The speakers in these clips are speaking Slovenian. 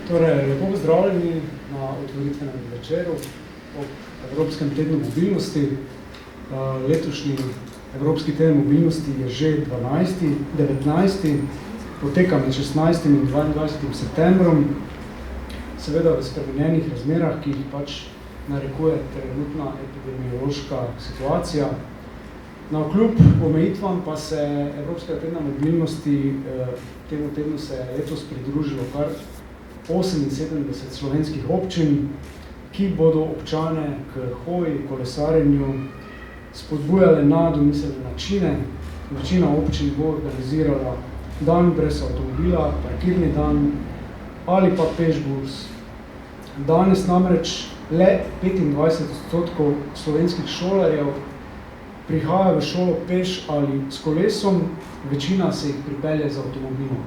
Torej, lepo pozdravljeni na otvoritvenem večeru ob Evropskem tednu mobilnosti. Letošnji Evropski teden mobilnosti je že 19. poteka med 16. in 22. septembrom. Seveda v spremenjenih razmerah, ki jih pač narekuje trenutna epidemiološka situacija. Navkljub omejitvam pa se Evropskega tedna mobilnosti temu tednu se je letos pridružilo kar 78 slovenskih občin, ki bodo občane k hoji, kolesarjenju spodbujale na domiselne načine. Večina občin bo organizirala dan brez avtomobila, parkirni dan ali pa pešbus. Danes namreč le 25% slovenskih šolarjev prihaja v šolo peš ali s kolesom, večina se jih pripelje z avtomobilom.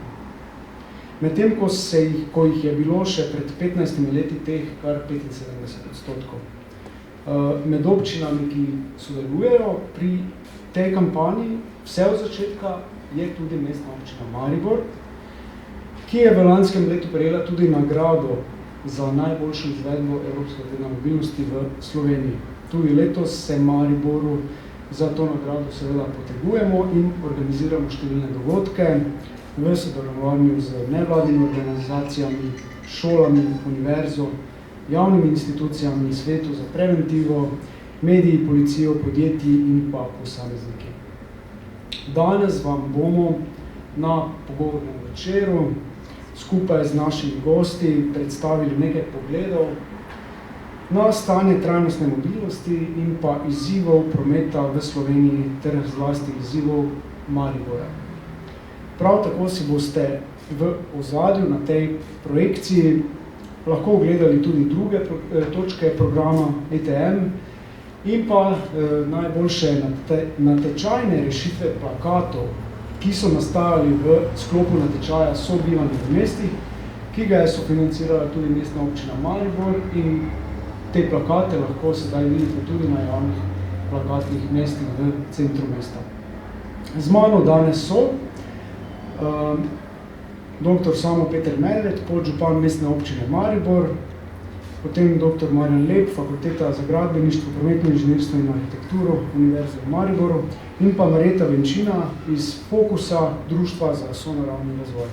Medtem, ko jih je bilo še pred 15 leti teh kar 75%. Med občinami, ki sodelujejo pri tej kampanji, vse od začetka je tudi mestna občina Maribor, ki je v lanskem letu prejela tudi nagrado za najboljšo izvedbo Evropskega tedna mobilnosti v Sloveniji. Tudi letos se Mariboru za to nagrado seveda potegujemo in organiziramo številne dogodke v sodelovanju z nevladnimi organizacijami, šolami, univerzo, javnimi institucijami, svetu za preventivo, mediji, policijo, podjetji in pa posamezniki. Danes vam bomo na pogovornem večeru skupaj z našimi gosti predstavili nekaj pogledov na stanje trajnostne mobilnosti in pa izzivov prometa v Sloveniji ter zlasti izzivov Maribora. Prav tako si boste v ozadju na tej projekciji lahko ogledali tudi druge točke programa ETM in pa najboljše natečajne rešitve plakatov, ki so nastajali v sklopu natečaja Sobivanje v mestih, ki ga je sofinancirala tudi mestna občina Maribor in te plakate lahko sedaj vidite tudi na javnih plakatnih mestih v centru mesta. Z mano danes so dr. Samo Peter Medved, podžupan mestne občine Maribor, potem dr. Marjan Lep, Fakulteta za gradbeništvo, prometno inženirstvo in arhitekturo Univerze v Mariboru in pa Marjeta Venčina iz Fokusa Društva za sonaravni razvoj.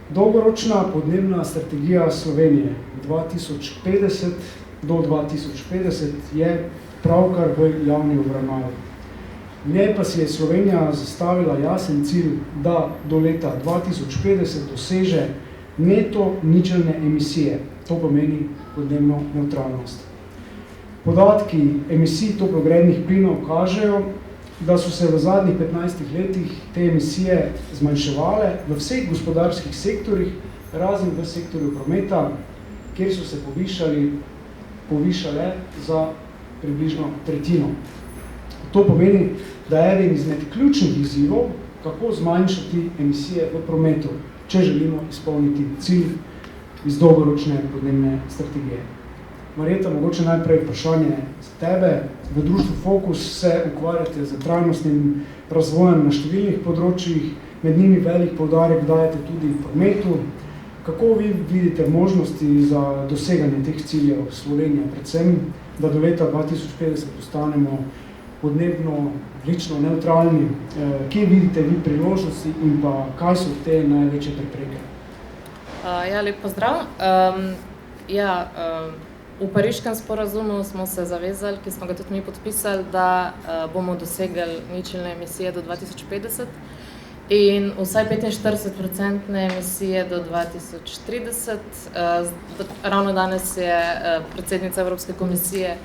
Dolgoročna podnebna strategija Slovenije 2050 do 2050 je pravkar v javni obravnavi. V njej pa si je Slovenija zastavila jasen cilj, da do leta 2050 doseže neto ničelne emisije, to pomeni podnebno nevtralnost. Podatki emisij toplogrednih plinov kažejo, da so se v zadnjih 15 letih te emisije zmanjševale v vseh gospodarskih sektorjih, razen v sektorju prometa, kjer so se povišale za približno tretjino. To pomeni, da je eden izmed ključnih izzivov, kako zmanjšati emisije v prometu, če želimo izpolniti cilj iz dolgoročne podnebne strategije. Marjeta, mogoče najprej vprašanje za tebe. V društvu Fokus se ukvarjate z trajnostnim razvojem na številnih področjih, med njimi velik poudarek dajete tudi v prometu. Kako vi vidite možnosti za doseganje teh ciljev Slovenije, predvsem, da do leta 2050 postanemo podnebno, ogljično nevtralni? Kje vidite vi priložnosti in pa kaj so te največje prepreke? Lep pozdrav. V Pariškem sporazumu smo se zavezali, ki smo ga tudi mi podpisali, da bomo dosegli ničelne emisije do 2050 in vsaj 45% emisije do 2030. Ravno danes je predsednica Evropske komisije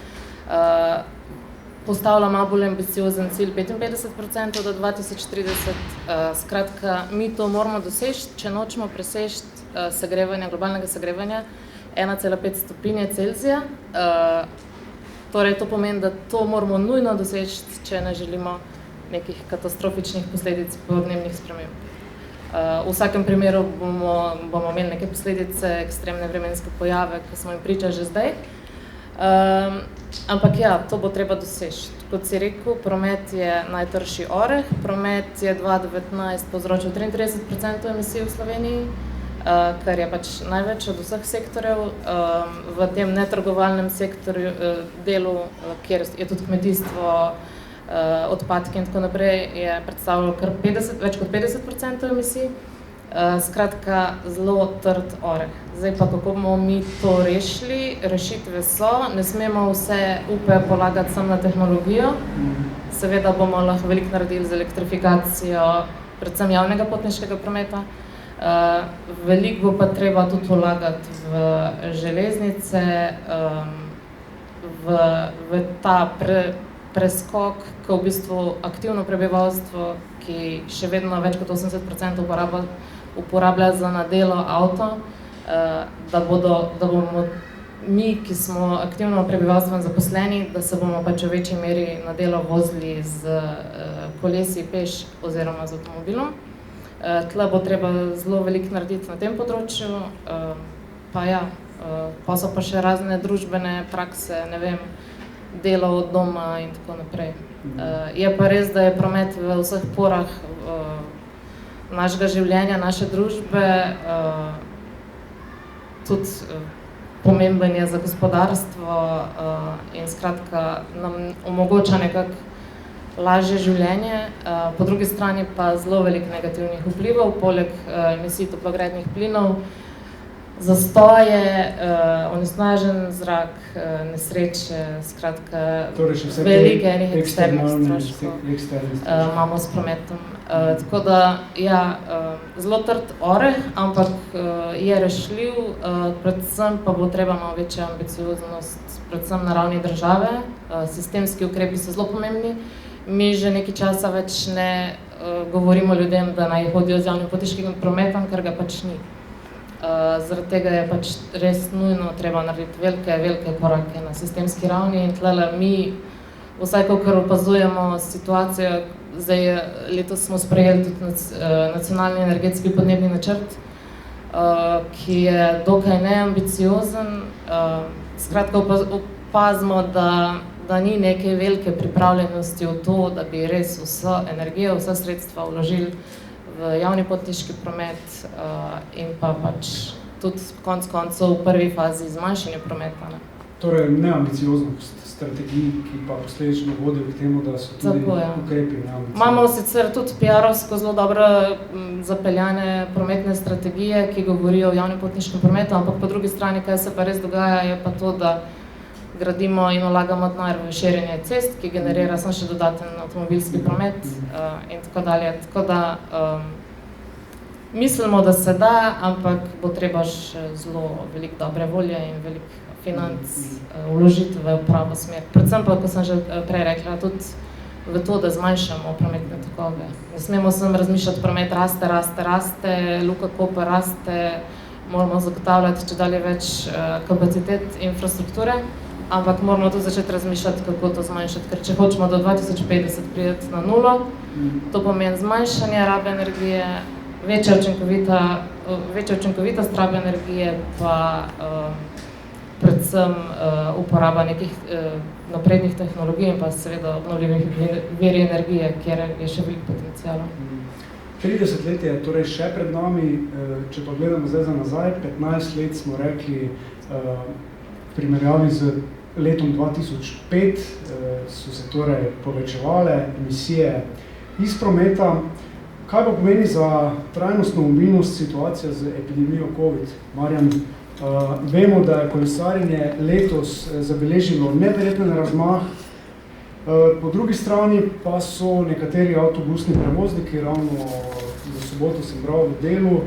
postavila malo bolj ambiciozen cilj 55% do 2030. Skratka, mi to moramo doseči, če nočemo preseči globalnega segrevanja 1,5 stopinje Celzija. Torej, to pomeni, da to moramo nujno doseči, če ne želimo nekih katastrofičnih posledic podnebnih sprememb. V vsakem primeru bomo imeli neke posledice, ekstremne vremenske pojave, ki smo jim priča že zdaj. Ampak to bo treba doseči. Kot si rekel, promet je najtrši oreh. Promet je 2019 povzročil 33% emisij v Sloveniji. kar je pač največ od vseh sektorjev. V tem netrgovalnem sektorju, delu, kjer je tudi kmetijstvo, odpadki in tako naprej, je predstavljalo kar več kot 50% emisij. Skratka, zelo trd oreh. Zdaj pa, kako bomo mi to rešili? Rešitve so, ne smemo vse upe polagati samo na tehnologijo. Seveda bomo lahko veliko naredili z elektrifikacijo, predvsem javnega potniškega prometa. Veliko bo pa treba tudi vlagati v železnice, v ta preskok, ko v bistvu aktivno prebivalstvo, ki še vedno več kot 80% uporablja za na delo avto, da bomo mi, ki smo aktivno prebivalstvo zaposleni, da se bomo pač v večji meri na delo vozili z kolesi, peš oziroma z avtomobilom. Tle bo treba zelo veliko narediti na tem področju, pa so pa še razne družbene prakse, ne vem, delo od doma in tako naprej. Je pa res, da je promet v vseh porah našega življenja, naše družbe, tudi pomemben je za gospodarstvo in skratka nam omogoča nekako lažje življenje, po drugi strani pa zelo veliko negativnih vplivov, poleg emisij toplogrednih plinov, zastoje, onesnažen zrak, nesreče, skratka, veliko enih eksternih stroškov imamo s prometom. Tako da, ja, zelo trd oreh, ampak je rešljiv, predvsem pa bo treba malo večja ambicioznost, predvsem na ravni države. Sistemski ukrepi so zelo pomembni. Mi že nekaj časa več ne govorimo ljudem, da naj hodijo z javnim potniškim prometom, ker ga pač ni. Zaradi tega je pač res nujno treba narediti velike korake na sistemski ravni in tlele mi, vsaj kakor opazujemo situacijo, zdaj letos smo sprejeli tudi nacionalni energetski podnebni načrt, ki je dokaj neambiciozen. Skratka, opazimo, da ni neke velike pripravljenosti v to, da bi res vso energijo, vsa sredstva vložili v javni potniški promet in pa pač tudi konec koncev v prvi fazi zmanjšanje prometa. Torej, neambicioznost strategij, ki pa posledično vodijo k temu, da so tudi ukrepi neambiciozni. Imamo sicer tudi PR-ovsko zelo dobro zapeljane prometne strategije, ki govorijo o javnem potniškem prometu, ampak po drugi strani, kaj se pa res dogaja, je pa to, da gradimo in vlagamo denar v širjenje cest, ki generira samo še dodaten avtomobilski promet in tako dalje. Tako da mislimo, da se da, ampak bo treba še zelo veliko dobre volje in veliko financ vložiti v pravo smer. Predvsem pa, kot sem že prej rekla, tudi v to, da zmanjšamo prometne tokove. Ne smemo samo razmišljati, promet raste, Luka Koper raste, moramo zagotavljati čedalje več kapacitet infrastrukture, ampak moramo tudi začeti razmišljati, kako to zmanjšati, ker če hočemo do 2050 priti na nulo, to pomeni zmanjšanje rabe energije, večja učinkovitost rabe energije, pa predvsem uporaba nekih naprednih tehnologij in pa seveda obnovljivih viri energije, kjer je še veliko potenciala. 30 let je torej še pred nami, če pa gledamo zdaj za nazaj, 15 let smo rekli, v primerjavi z letom 2005 so se torej povečevale emisije iz prometa. Kaj pa pomeni za trajnostno mobilnost situacija z epidemijo COVID? Marjan, vemo, da je kolesarjenje letos zabeležilo neverjeten razmah, po drugi strani pa so nekateri avtobusni prevozniki, ravno v soboto sem bral v Delu,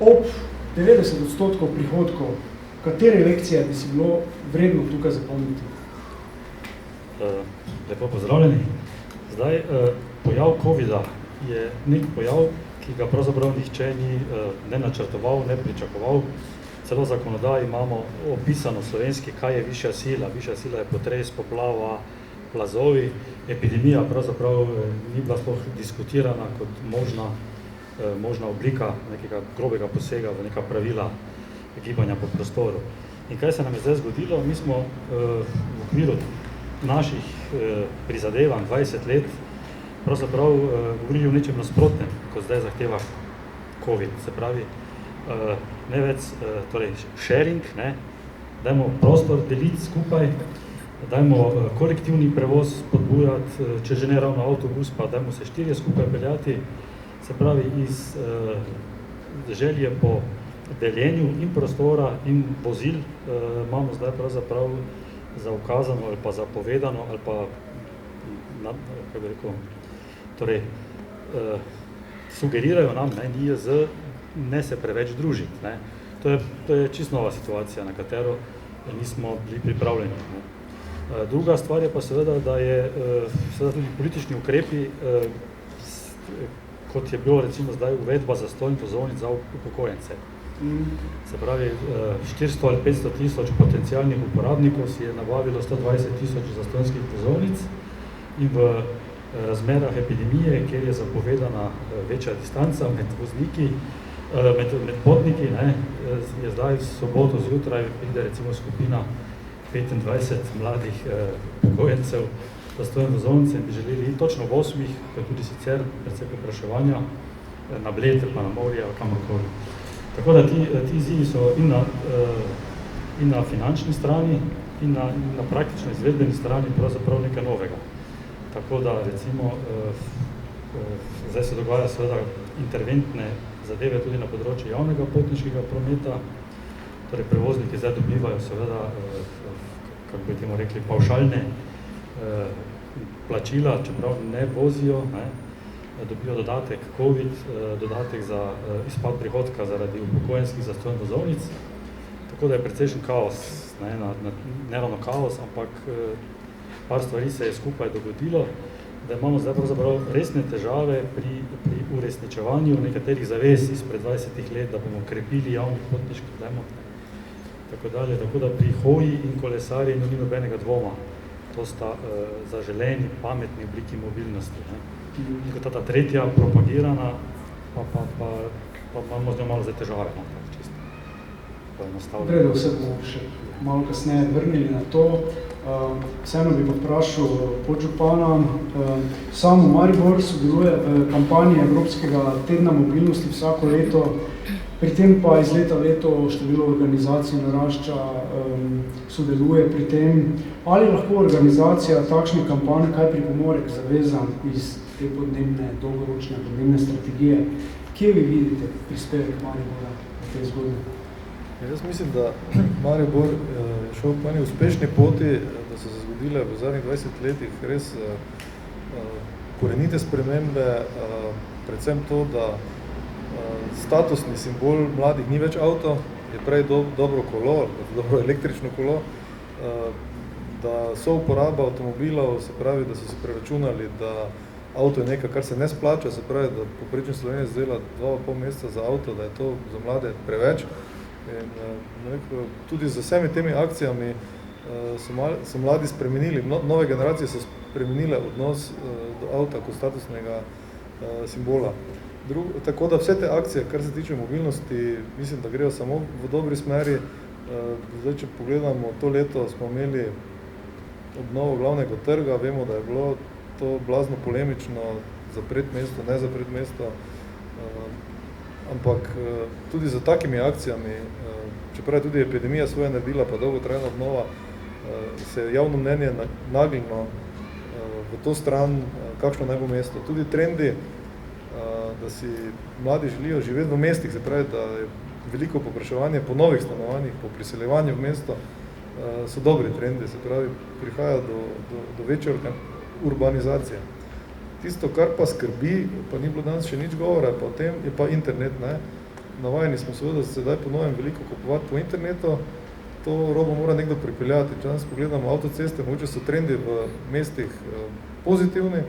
ob 90% prihodkov. Katere lekcije bi si bilo vredno tukaj zapomniti? Lepo pozdravljeni. Zdaj, pojav COVID-a je nek pojav, ki ga pravzaprav nihče ni ne načrtoval, ne pričakoval. Celo zakonodaji imamo opisano slovenski, kaj je višja sila. Višja sila je potres, poplava, plazovi. Epidemija pravzaprav ni bila sploh diskutirana kot možna oblika nekega grobega posega v neka pravila gibanja po prostoru. In kaj se nam je zdaj zgodilo? Mi smo v okviru naših prizadevanj 20 let pravzaprav govorili o nečem nasprotnem, kot zdaj zahteva COVID. Se pravi, ne več, torej sharing, ne, dajmo prostor deliti skupaj, dajmo kolektivni prevoz spodbujati, če že ne ravno avtobus, pa dajmo se 4 skupaj peljati, se pravi iz želje po deljenju in prostora in vozil imamo zdaj pravzaprav zaukazano ali pa zapovedano ali pa kako bi rekel, torej sugerirajo nam, ne, NIJZ, ne se preveč družiti. Ne. To je čisto nova situacija, na katero nismo bili pripravljeni. Ne. Druga stvar je pa seveda, da je seveda tudi politični ukrepi, kot je bilo recimo zdaj uvedba zastonj vozovnic za upokojence. Se pravi, 400 ali 500 tisoč potencialnih uporabnikov si je nabavilo 120 tisoč zastonjskih vozovnic in v razmerah epidemije, kjer je zapovedana večja distanca med vozniki, med potniki, ne, je zdaj v soboto zjutraj pride recimo skupina 25 mladih upokojencev zastonjne vozovnice in bi želeli točno v 8, ko je tudi sicer predvsej povpraševanja na Bled pa na morje ali kamorkoli. Tako da ti izzivi so in na finančni strani in na praktično izvedbeni strani pravzaprav nekaj novega. Tako da recimo zdaj se dogaja seveda interventne zadeve tudi na področju javnega potniškega prometa, torej prevozniki zdaj dobivajo seveda, kako bi temu rekli, pavšalne plačila, čeprav ne vozijo, ne, dobijo dodatek COVID, dodatek za izpad prihodka zaradi upokojenskih zastonjnih vozovnic, tako da je precejšen kaos, ne ravno kaos, ampak par stvari se je skupaj dogodilo, da imamo zdaj pravzaprav resne težave pri uresničevanju nekaterih zavez izpred 20 let, da bomo krepili javni potniški promet, tako dalje, tako da pri hoji in kolesarjenju ni nobenega dvoma. To sta zaželeni, pametni obliki mobilnosti. Ne. In kot ta tretja propagirana, pa imamo z njo malo zdaj težave. No, čisto poenostavljeno. Predal se bomo še malo kasneje vrnili na to. Vseeno bi vprašal podžupana. Samo Maribor sodeluje v kampanji Evropskega tedna mobilnosti vsako leto, pri tem pa iz leta v leto število organizacij narašča, sodeluje pri tem. Ali lahko organizacija takšne kampanje kaj pripomore k zavezam iz te dolgoročne podnebne strategije? Kje vi vidite prispevek Maribora v tej zgodbi? Jaz mislim, da Maribor šel po eni uspešni poti, da so se zgodile v zadnjih 20 letih res korenite spremembe, predvsem to, da statusni simbol mladih ni več avto, je prej dobro kolo, dobro električno kolo, da so uporaba avtomobilov, se pravi, da so se preračunali, da avto je nekaj, kar se ne splača, se pravi, da poprečen Slovenec dela 2,5 meseca za avto, da je to za mlade preveč. In tudi z vsemi temi akcijami so mladi spremenili, nove generacije so spremenile odnos do avta kot statusnega simbola. Tako da vse te akcije, kar se tiče mobilnosti, mislim, da grejo samo v dobri smeri. Zdaj, če pogledamo, to leto smo imeli obnovo glavnega trga, vemo, da je bilo to blazno polemično za predmesto, ne za predmesto, ampak tudi za takimi akcijami, čeprav je tudi epidemija svoje naredila, pa dolgotrajna obnova, se je javno mnenje nagnilo v to stran, kakšno naj bo mesto. Tudi trendi, da si mladi želijo živeti v mestih, se pravi, da je veliko povpraševanje po novih stanovanjih, po priseljevanju v mesto, so dobri trendi, se pravi, prihaja do večje urbanizacije. Tisto, kar pa skrbi, pa ni bilo danes še nič govora, pa o tem je pa internet. Ne? Navajeni smo seveda sedaj po novem veliko kupovati po internetu, to robo mora nekdo pripeljati. Če danes pogledamo avtoceste, mogoče so trendi v mestih pozitivni,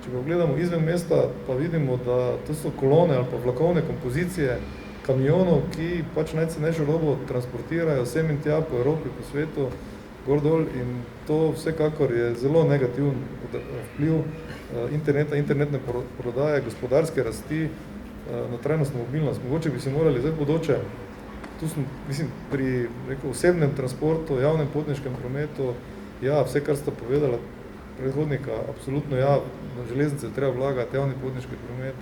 če pa gledamo izven mesta, pa vidimo, da to so kolone ali pa vlakovne kompozicije kamionov, ki pač najcenejšo robo transportirajo sem in tja po Evropi, po svetu, gor dol, in to vsekakor je zelo negativen vpliv interneta, internetne prodaje, gospodarske rasti na trajnostno mobilnost. Mogoče bi se morali zdaj bodoče, tu sem, mislim, pri osebnem transportu, javnem potniškem prometu, ja, vse, kar sta povedala predhodnika, absolutno ja, na železnice treba vlagati, javni potniški promet.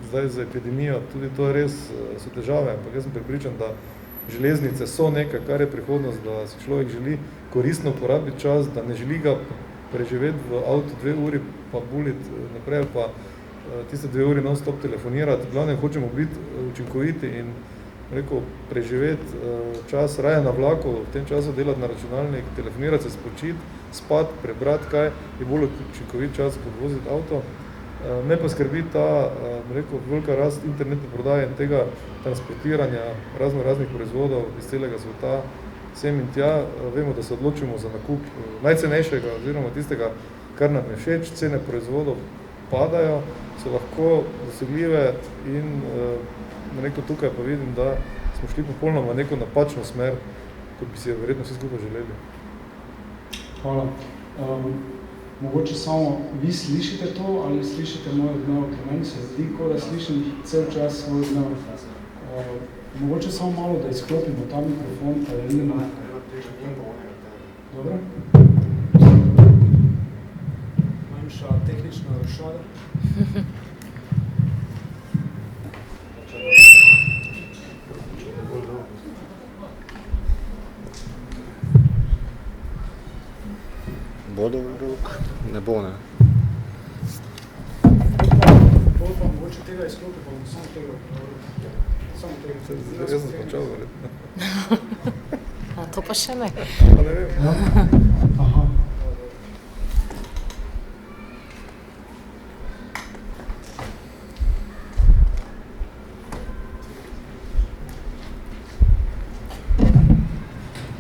zdaj z epidemijo, tudi to je res, so težave, ampak jaz sem prepričan, da železnice so nekaj, kar je prihodnost, da si človek želi koristno porabiti čas, da ne želi ga preživeti v avtu 2 uri, pa buliti naprej, pa tiste 2 uri non-stop telefonirati. Glavnem hočemo biti učinkoviti in preživeti čas raje na vlaku, v tem času delati na računalnik, telefonirati se, spočiti, spati, prebrati kaj, je bolj učinkovit čas, kot voziti avto. Me pa skrbi ta, velika rast internetne prodaje in tega transportiranja raznih proizvodov iz celega sveta, sem in tja. Vemo, da se odločimo za nakup najcenejšega oziroma tistega, kar nam je všeč, cene proizvodov padajo, so lahko dosegljive in tukaj pa vidim, da smo šli popolnoma v neko napačno smer, kot bi si jo verjetno vsi skupaj želeli. Hvala. Mogoče samo vi slišite to ali slišite moj odmev, ker meni se zdi, da slišim cel čas svoj odmev. Mogoče samo malo, da izklopimo ta mikrofon, pa da vidimo. Dobro. Manjša tehnična rošada. Bo dobro, ne bo, ne. Bolj pa mogoče tega izklopi, pa bom samo tega. Jaz sem počal, verjetno. To pa še ne. Pa ne vem. Aha.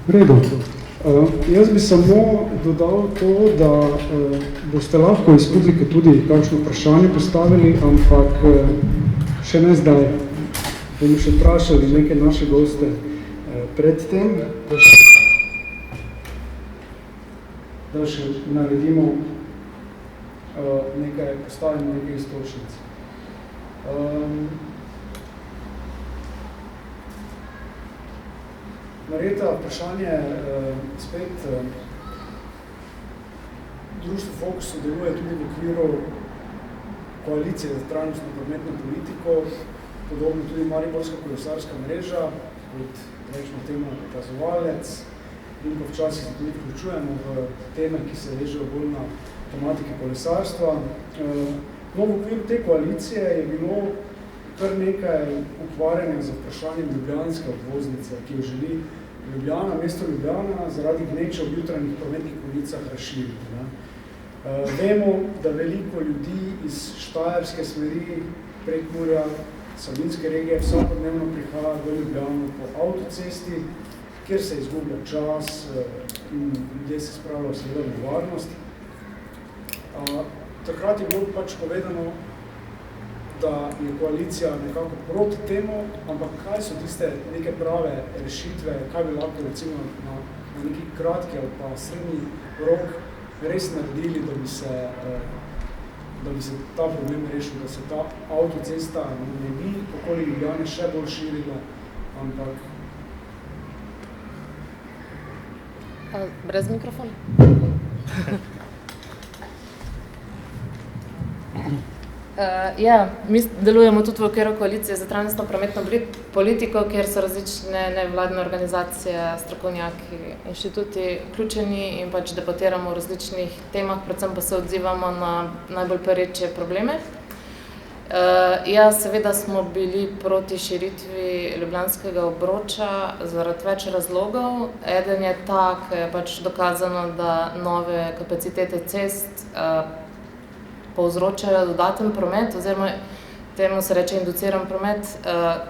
V redu. Jaz bi samo dodal to, da boste lahko iz publike tudi kakšno vprašanje postavili, ampak še ne zdaj. Bomo še vprašali neke naše goste predtem, da še naredimo nekaj, postavimo nekaj istočnic. Marjeta, vprašanje spet. Društvo Fokus sodeluje tudi v okviru koalicije za trajnostno prometno politiko, podobno tudi Mariborska kolesarska mreža, kot rečemo temu opazovalec, in pa včasih se tudi vključujemo v teme, ki se vežejo bolj na tematike kolesarstva. No, v okviru te koalicije je bilo kar nekaj ukvarjanja z vprašanjem ljubljanske obvoznice, ki jo želi Ljubljana, mesto Ljubljana, zaradi gneče v jutranjih prometnih konicah razširiti. Vemo, da veliko ljudi iz Štajerske smeri, Prekmurja, Savinjske regije vsakodnevno prihaja v Ljubljano po avtocesti, kjer se izgublja čas in ljudje se spravljajo seveda v varnost. Takrat je bilo pač povedano, da je koalicija nekako proti temu, ampak kaj so tiste neke prave rešitve, kaj bi lahko recimo na neki kratki ali pa srednji rok res naredili, da bi se ta problem rešil, da se ta avtocesta ne bi okoli Ljubljane še bolj širila, ampak... Brez mikrofona? Mi delujemo tudi v okviru koalicije za trajnostno prometno politiko, kjer so različne nevladne organizacije, strokovnjaki, inštituti vključeni in pač debatiramo o različnih temah, predvsem pa se odzivamo na najbolj pereče probleme. Seveda smo bili proti širitvi ljubljanskega obroča zaradi več razlogov. Eden je ta, ker je pač dokazano, da nove kapacitete cest povzročajo dodaten promet, oziroma temu se reče induciran promet,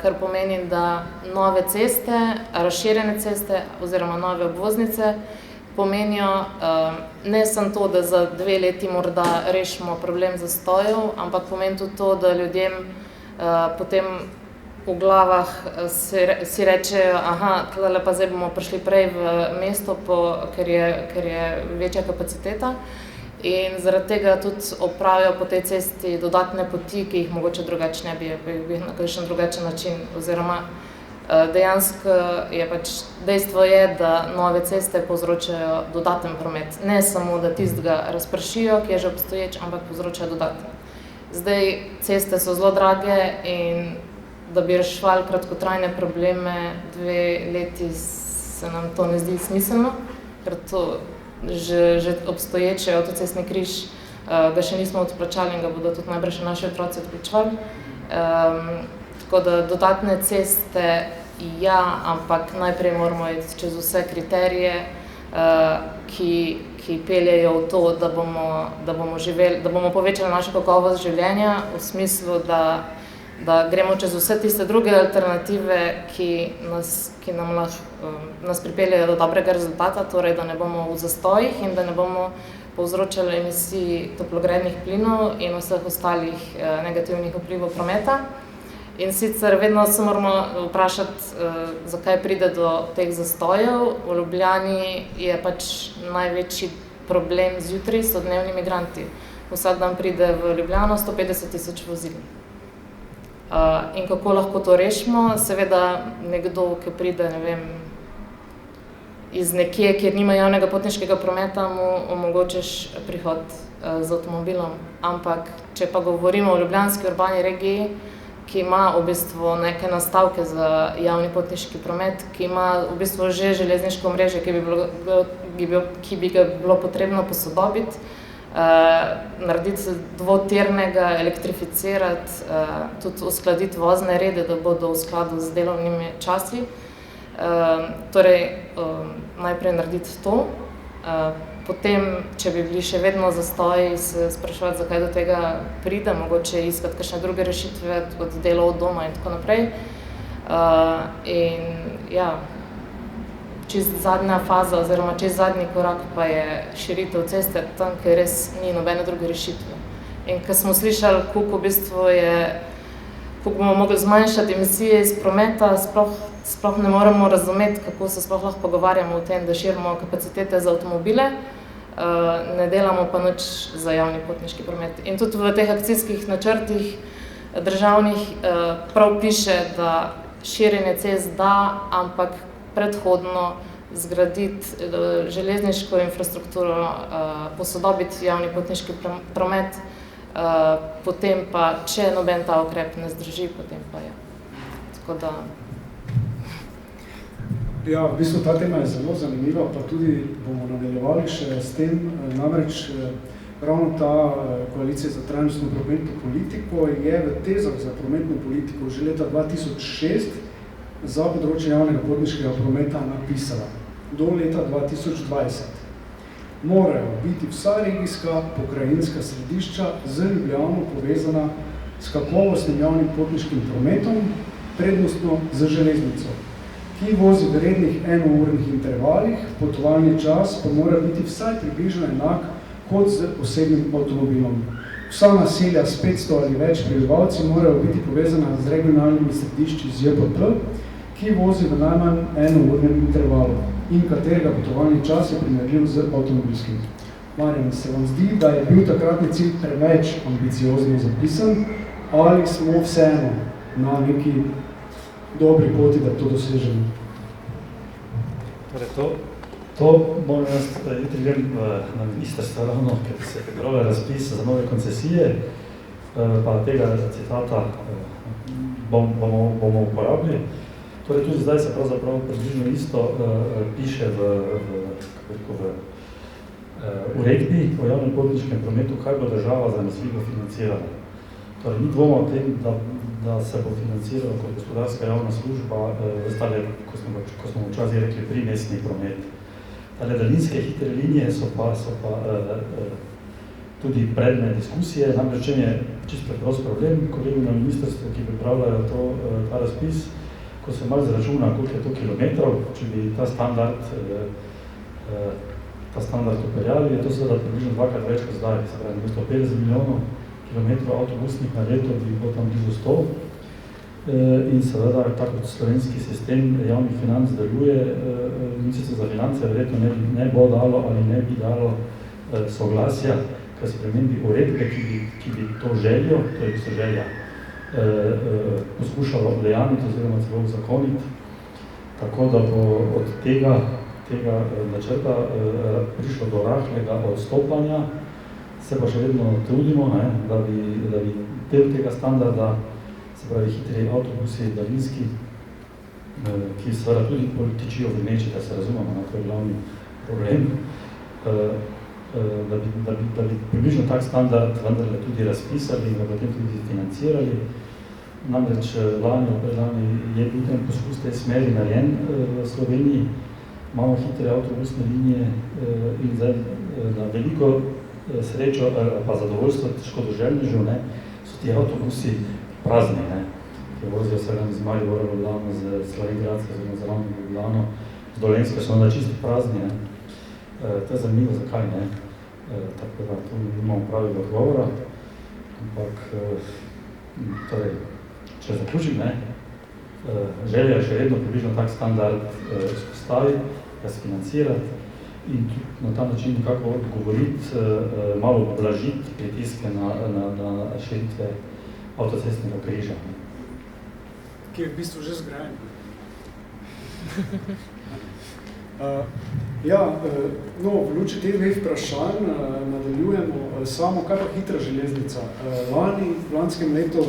kar pomeni, da nove ceste, razširjene ceste oziroma nove obvoznice pomenijo ne samo to, da za 2 leti morda rešimo problem zastojev, ampak pomeni tudi to, da ljudem potem v glavah si rečejo, tlele pa zdaj bomo prišli prej v mesto, ker je večja kapaciteta. In zaradi tega tudi opravijo po tej cesti dodatne poti, ki jih mogoče drugače ne bi na kakšen drugačen način. Oziroma dejansko je pač dejstvo je, da nove ceste povzročajo dodaten promet. Ne samo, da tistega razpršijo, ki je že obstoječ, ampak povzročajo dodaten. Zdaj, ceste so zelo drage in da bi reševali kratkotrajne probleme 2 leti, se nam to ne zdi smiselno, ker to že obstoječe avtocestni križ ga še nismo odplačali in ga bodo tudi najbrž še naši otroci odplačali. Tako da dodatne ceste, ja, ampak najprej moramo iti čez vse kriterije, ki peljejo v to, da bomo povečali našo kakovost življenja v smislu, da gremo čez vse tiste druge alternative, ki nas pripeljejo do dobrega rezultata, torej da ne bomo v zastojih in da ne bomo povzročali emisij toplogrednih plinov in vseh ostalih negativnih vplivov prometa. In sicer vedno se moramo vprašati, zakaj pride do teh zastojev. V Ljubljani je pač največji problem zjutraj so dnevni migranti. Vsak dan pride v Ljubljano 150,000 vozil. In kako lahko to rešimo? Seveda nekdo, ki pride, ne vem, iz nekje, kjer nima javnega potniškega prometa, mu omogočiš prihod z avtomobilom. Ampak, če pa govorimo o ljubljanski urbani regiji, ki ima v bistvu neke nastavke za javni potniški promet, ki ima v bistvu že železniško omrežje, ki bi ga bilo potrebno posodobiti, narediti dvotirnega, elektrificirati, tudi uskladiti vozne rede, da bodo v skladu z delovnimi časi. Torej, najprej narediti to, potem, če bi bili še vedno zastoji, se spraševati, zakaj do tega pride, mogoče iskati kakšne druge rešitve, od dela od doma in tako naprej. In ja, čisto zadnja faza oziroma čisto zadnji korak pa je širitev ceste tam, ker res ni nobene druge rešitve. In ko smo slišali, koliko v bistvu koliko bomo mogli zmanjšati emisije iz prometa, sploh ne moremo razumeti, kako se sploh lahko pogovarjamo o tem, da širimo kapacitete za avtomobile, ne delamo pa nič za javni potniški promet. In tudi v teh akcijskih načrtih državnih prav piše, da širjenje cest da, ampak predhodno zgraditi železniško infrastrukturo, posodobiti javni potniški promet, potem pa, če noben ta ukrep ne zdrži, potem pa je. Tako da... Ja, v bistvu ta tema je zelo zanimiva, pa tudi bomo nadaljevali še s tem, namreč ravno ta koalicija za trajnostno prometno politiko je v tezah za prometno politiko že leta 2006 za področje javnega potniškega prometa napisala. Do leta 2020 morajo biti vsa regijska pokrajinska središča z Ljubljano povezana s kakovostnim javnim potniškim prometom, prednostno z železnico, ki vozi v rednih enournih intervalih, potovalni čas pa mora biti vsaj približno enak kot z osebnim avtomobilom. Vsa naselja s 500 ali več prebivalci morajo biti povezana z regionalnimi središči z JPP, ki vozi v najmanj enournem intervalu in katerega potovalni čas je primerljiv z avtomobilskim. Marjan, se vam zdi, da je bil takratni cilj preveč ambiciozno zapisan ali smo vseeno na neki dobri poti, da to dosežemo? Torej, to moram jaz jutri grem na ministrstvo ravno, ker se pripravlja razpis za nove koncesije, pa tega citata bomo uporabili. Torej, tudi zdaj se pravzaprav približno isto piše v uredbi o javnem potniškem prometu, kaj bo država zanesljivo financirala. Torej, ni dvoma o tem, da se bo financirala kot gospodarska javna služba, ko smo včasih rekli, primestni promet. Tale daljinske hitre linije so pa tudi predmet diskusije, namreč je čisto preprost problem, kolegi na ministrstvu, ki pripravljajo ta razpis, ko se malo zračuna, koliko je to kilometrov, če bi ta standard upeljali, je to seveda približno dvakrat več kot zdaj, se pravi, 150 milijonov kilometrov avtobusnih na leto, bi bilo tam blizu 100. In seveda, tako kot slovenski sistem javnih financ deluje, Ministrstvo za finance verjetno ne bo dalo ali ne bi dalo soglasja k spremembi uredbe, ki bi to željo, to je želja, poskušalo udejaniti oziroma celo uzakoniti, tako da bo od tega načrta prišlo do rahlega odstopanja, se pa še vedno trudimo, ne, da bi del tega standarda, se pravi hitri avtobusi, daljinski, ki seveda tudi tičijo v Nemčiji, da se razumemo, to je glavni problem, da bi približno tak standard vendarle tudi razpisali in ga potem tudi financirali. Namreč lani, predlani je bil ten poskus tej smeri narejen v Sloveniji. Imamo hitre avtobusne linije in zdaj na veliko srečo pa zadovoljstvo škodoželjnežev, ne, so ti avtobusi prazni, ne, ki vozijo se iz Maribora v Ljubljano, z Slovenjgradske, z Ravno v Ljubljano, z Dolenjske so onda čisto prazni, ne. To je zanimivo, zakaj ne. Tako da tu imamo pravega odgovora, ampak torej, če zaključim, ne, želja je še vedno približno tak standard vzpostaviti, ga sfinancirati in na ta način nekako odgovoriti, malo blažiti pritiske na širitve avtocestnega križa. Ki je v bistvu že zgrajen. V luči teh dveh vprašanj nadaljujemo samo, kaj pa hitra železnica. Lani, v lanskem letu,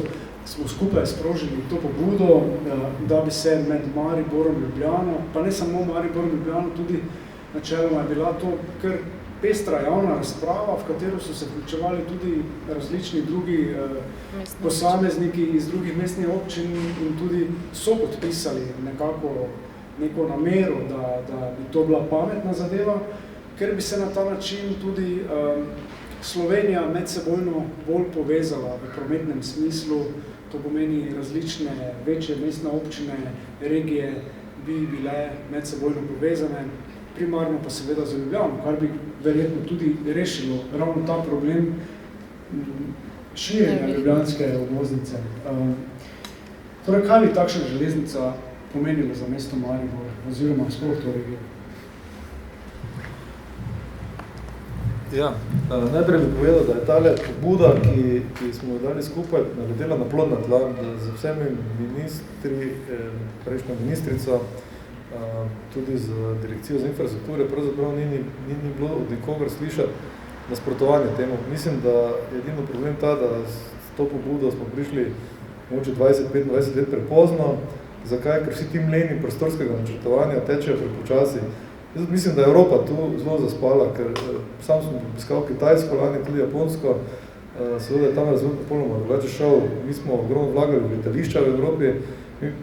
smo skupaj sprožili to pobudo, da bi se med Mariborom in Ljubljano, pa ne samo Mariborom in Ljubljano, tudi načeloma je bila to kar pestra javna razprava, v katero so se vključevali tudi različni drugi posamezniki iz drugih mestnih občin in tudi so podpisali neko namero, da bi to bila pametna zadeva, ker bi se na ta način tudi Slovenija medsebojno bolj povezala v prometnem smislu, to pomeni različne večje mestne občine, regije bi bile medsebojno povezane, primarno pa seveda za Ljubljano, kar bi verjetno tudi rešilo ravno ta problem širjenja ljubljanske obvoznice. Torej, kaj bi takšna železnica pomenila za mesto Maribor oziroma sploh to regijo? Ja, najprej bi povedal, da je tale pobuda, ki smo jo dali skupaj, naredila na plodna tla, da z vsemi ministri, prejšnjo ministrico, tudi z direkcijo za infrastrukture, pravzaprav ni bilo od nikogar slišati nasprotovanje temu. Mislim, da je edino problem ta, da s to pobudo smo prišli mogoče 20-25 let prepozno. Zakaj? Ker vsi ti mleni prostorskega načrtovanja tečejo prepočasi. Jaz mislim, da je Evropa tu zelo zaspala, ker sam sem obiskal Kitajsko, lani tudi Japonsko, seveda je tam razvoj popolnoma drugače šel. Mi smo ogromno vlagali v letališča v Evropi,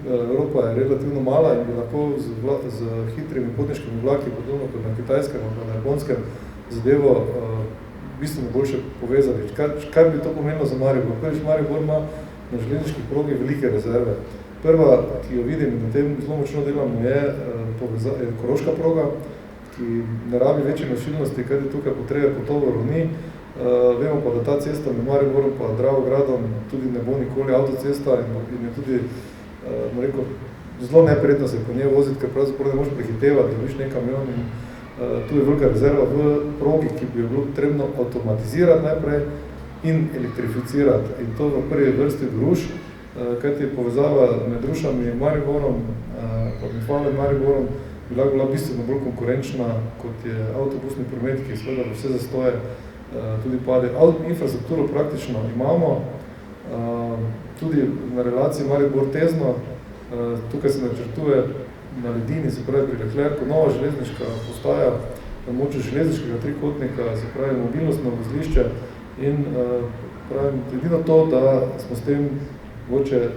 Evropa je relativno mala in bi lahko z hitrimi potniškimi vlaki, podobno kot na Kitajskem ali na Japonskem, zadevo bistveno boljše povezali. Kaj bi to pomenilo za Maribor? Prvič, Maribor ima na železniških progi velike rezerve. Prva, ki jo vidim in na tem zelo močno delamo, je Koroška proga, ki ne rabi večje nosilnosti, kaj je tukaj potrebe potovorov ni. Vemo pa, da ta cesta med Mariborom pa Dravogradom tudi ne bo nikoli avtocesta in je tudi zelo neprijetno se po njej voziti, ker pravzaprav ne možeš prehitevati, dobiš nek kamion in tu je velika rezerva v progi, ki bi jo bilo potrebno avtomatizirati najprej in elektrificirati. In to v prvi vrsti do Ruš, kajti povezava med Rušami in Mariborom, med Mariborom, bila bistveno bolj konkurenčna, kot je avtobusni promet, ki seveda vse zastoje tudi pade. Infrastrukturo praktično imamo, tudi na relaciji Maribor-Tezno, tukaj se načrtuje na Ledini, se pravi pri Leclercu, nova železniška postaja na moču železniškega trikotnika, se pravi mobilnostno vozlišče in pravim, edino to, da smo s tem mogoče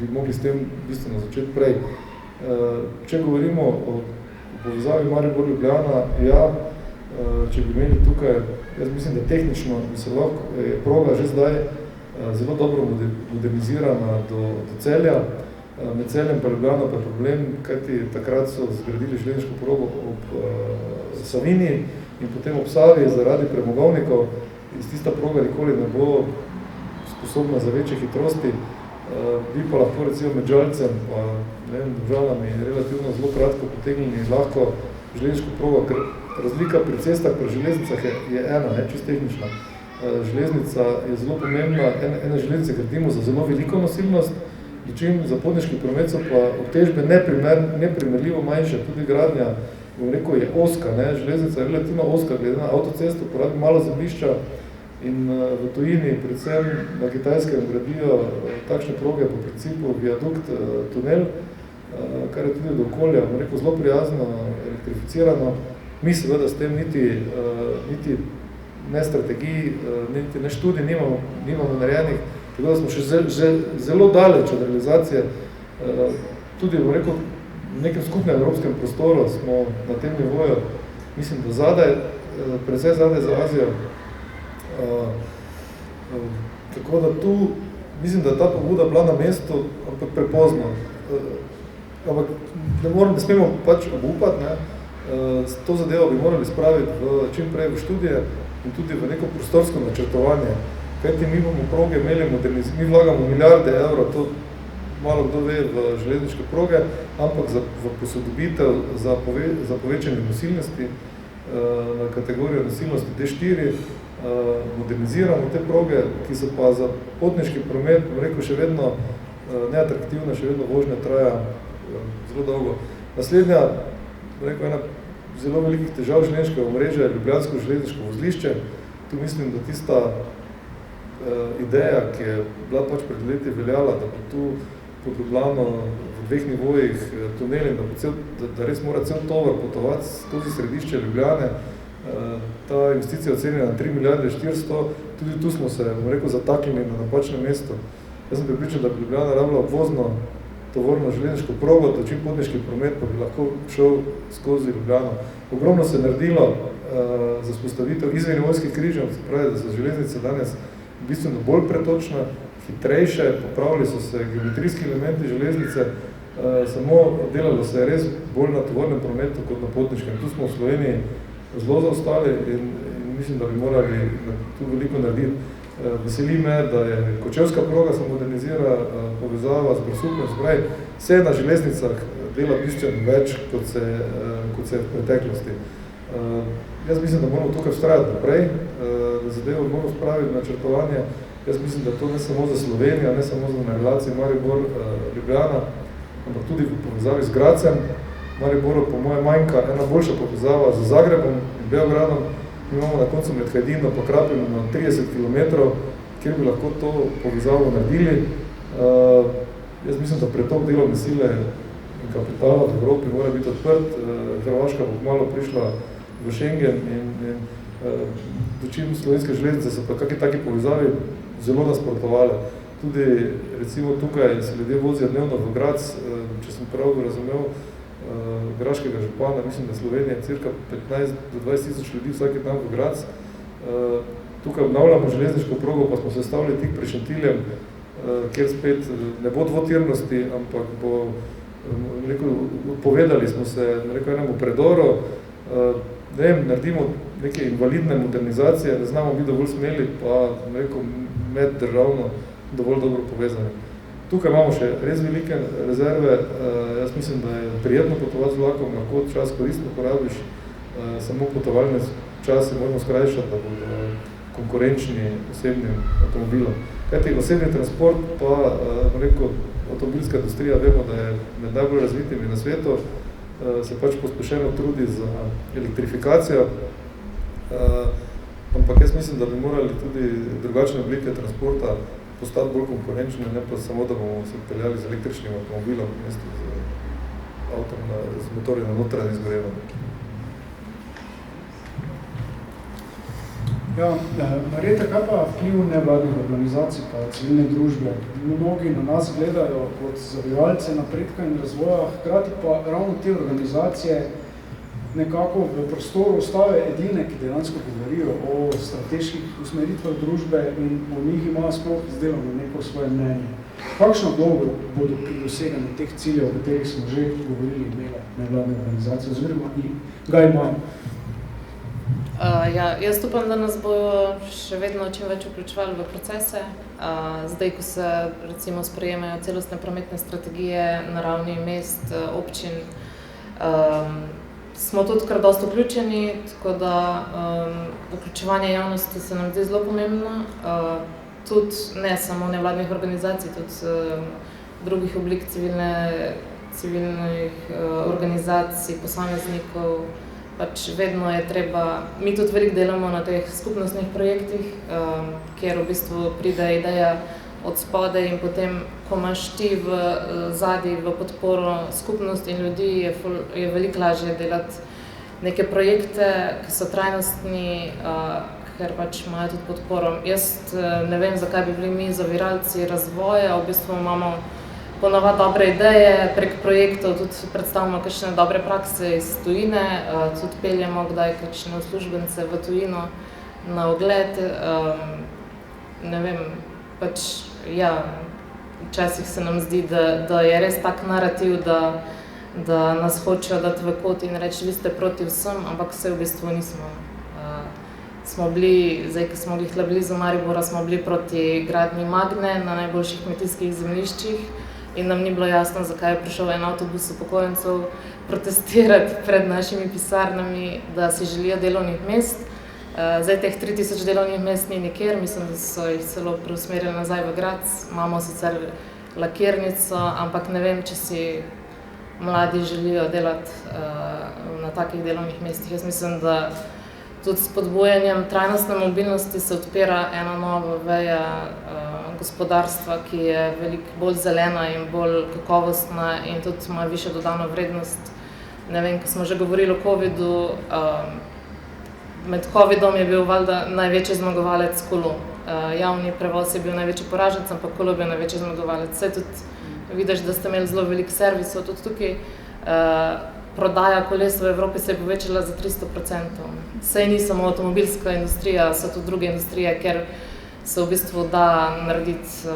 bi mogli s tem bistveno začeti prej. Če govorimo o povezavi Maribor-Ljubljana, če bi imeli tukaj, jaz mislim, da tehnično bi se lahko proga že zdaj zelo dobro modernizirana do Celja. Med Celjem pa Ljubljana pa je problem, kajti takrat so zgradili železniško progo ob Savinji in potem ob Savi zaradi premogovnikov. Tista proga nikoli ne bo sposobna za večje hitrosti, bi pa lahko recimo med Žalcem pa Domžalami relativno zelo kratko potegnili lahko železniško progo, ker razlika pri cestah, pri železnicah je ena, čisto tehnična. Železnica je zelo pomembna, ene železnice gradimo za zelo veliko nosilnost, dočim za potniški promet so pa obtežbe neprimerljivo manjše, tudi gradnja bom rekel, je oska, ne, železnica je relativno oska, glede na avtocesto, porabi malo zemljišča in v tujini, predvsem na Kitajskem, gradijo takšne proge po principu viadukt, tunel, kar je tudi do okolja, bom rekel, zelo prijazno, elektrificirano. Mi seveda s tem niti ne strategiji, niti ne študij nimamo narejenih, tako da smo še zelo daleč od realizacije. Tudi, bom rekel, v nekem skupnem evropskem prostoru smo na tem nivoju, mislim, da zadaj, predvsej zadaj za Azijo. Tako da tu, mislim, da je ta pobuda bila na mestu, ampak prepozno. Ampak ne smemo pač obupati, ne. To zadevo bi morali spraviti čim prej v študije in tudi v neko prostorsko načrtovanje. Kajti mi bomo proge imeli mi vlagamo milijarde evrov, to malo kdo ve v železniške proge, ampak v posodobitev za povečanje nosilnosti na kategorijo nosilnosti D4 moderniziramo te proge, ki so pa za potniški promet, bom rekel, še vedno neatraktivna, še vedno vožnja traja zelo dolgo. Naslednja, bom rekel, ena zelo velikih težav železniškega omrežja je ljubljansko železniško vozlišče. Tu mislim, da tista ideja, ki je bila pač pred leti veljala, da bo tu pod Ljubljano v dveh nivojih tunel, da res mora cel tovor potovati skozi središče Ljubljane. Ta investicija ocenjena na 3 milijarde 400, tudi tu smo se, bom rekel, zataknili na napačnem mestu. Jaz sem pripričan, da bi Ljubljana rabila obvozno tovorno železniško progo, da čim potniški promet pa bi lahko šel skozi Ljubljano. Ogromno se je naredilo za vzpostavitev izvennivojskih križev, se pravi, da so železnice danes bistveno bolj pretočne, hitrejše, popravili so se geometrijski elementi železnice, samo delalo se je res bolj na tovornem prometu kot na potniškem. Tu smo v Sloveniji zelo zaostali in mislim, da bi morali tu veliko narediti. Veseli me, da je Kočevska proga se modernizira, povezava z Brosupnem, spravi, vse na železnicah dela bistveno več, kot se je v preteklosti. Jaz mislim, da moramo tukaj vztrajati naprej, da zadevo moramo spraviti načrtovanje. Jaz mislim, da to ne samo za Slovenijo, ne samo za relaciji Maribor-Ljubljana, ampak tudi v povezavi z Gradcem. Mariboru po moje manjka ena boljša povezava z Zagrebom in Beogradom. Mi imamo na koncu med Hajdino pa Krapino na 30 km, kjer bi lahko to povezavo naredili. Jaz mislim, da pretok delovne sile in kapitala v Evropi mora biti odprt. Hrvaška bo malo prišla v Schengen in dočim slovenske železnice so pa kakšni taki povezavi zelo nasprotovale. Tudi recimo tukaj se ljudje vozijo dnevno v Gradc, če sem prav razumel, graškega župana, mislim, da Slovenija cirka 15 do 20 tisoč ljudi vsaki dan v Gradc. Tukaj obnavljamo železniško progo, pa smo se stavili tik pred Šentiljem, kjer spet ne bo dvotirnosti, ampak bo, povedali smo se enemu predoru, ne vem, naredimo neke invalidne modernizacije, ne znamo biti dovolj smeli, pa meddržavno dovolj dobro povezani. Tukaj imamo še res velike rezerve, jaz mislim, da je prijetno potovati z vlakom, lahko čas koristno porabiš, samo potovalne čase moramo skrajšati, da bodo konkurenčni osebnim avtomobilom. Kajti osebni transport pa, avtomobilska industrija, vemo, da je med najbolj razvitimi na svetu, se pač pospešeno trudi za elektrifikacijo, ampak jaz mislim, da bi morali tudi drugačne oblike transporta postati bolj konkurenčni, ne pa samo, da bomo se peljali z električnim avtomobilom, mesto z avtom z motorjem na notranje izgorevanje. Ja, Marjeta, kaj pa vpliv nevladnih organizacij pa civilne družbe? Mnogi na nas gledajo kot zavijalce napredka in razvoja, hkrati pa ravno te organizacije nekako v prostoru ostave edine, ki dejansko govorijo o strateških usmeritvah družbe in o njih imajo sploh izdelano neko svoje mnenje. Kakšno vlogo bodo pri doseganju teh ciljev, o katerih smo že govorili, imele nevladne organizacije, oziroma ga imajo? Jaz upam, da nas bojo še vedno čim več vključevali v procese. Zdaj, ko se recimo sprejemajo celostne prometne strategije na ravni mest, občin, smo tudi kar dosti vključeni, tako da vključevanje javnosti se nam zdi zelo pomembno. Tudi ne samo nevladnih organizacij, tudi drugih oblik civilnih organizacij, posameznikov, pač vedno je treba, mi tudi veliko delamo na teh skupnostnih projektih, kjer v bistvu pride ideja od spode in potem, ko imaš ti v zadnji v podporo skupnost in ljudi, je veliko lažje delati neke projekte, ki so trajnostni, ker pač imajo tudi podporo. Jaz ne vem, zakaj bi bili mi zaviralci razvoja, v bistvu imamo ponavadi dobre ideje, prek projektov tudi predstavimo kakšne dobre prakse iz tujine, tudi peljemo kdaj kakšne uslužbence v tujino na ogled, ne vem, pač ja, včasih se nam zdi, da je res tak narativ, da nas hočejo dati v kot in reči, vi ste proti vsem, ampak vse v bistvu nismo. Smo bili, zdaj, ko smo bili blizu Maribora, smo bili proti gradnji Magne na najboljših kmetijskih zemljiščih in nam ni bilo jasno, zakaj je prišel en avtobus upokojencev protestirati pred našimi pisarnami, da si želijo delovnih mest. Zdaj teh 3000 delovnih mest ni nikjer, mislim, da so jih celo preusmerili nazaj v Graz. Imamo sicer lakirnico, ampak ne vem, če si mladi želijo delati na takih delovnih mestih. Jaz mislim, da tudi s spodbujanjem trajnostne mobilnosti se odpira ena nova veja gospodarstva, ki je veliko bolj zelena in bolj kakovostna in tudi ima višjo dodano vrednost. Ne vem, ko smo že govorili o covidu, med covidom je bil valjda največji zmagovalec kolo. Javni prevoz je bil največji poraženec, ampak kolo je bil največji zmagovalec. Saj tudi vidiš, da ste imeli zelo veliko servisov, tudi tukaj prodaja koles v Evropi se je povečala za 300%. Saj ni samo avtomobilska industrija, so tudi druge industrije, ker se v bistvu da narediti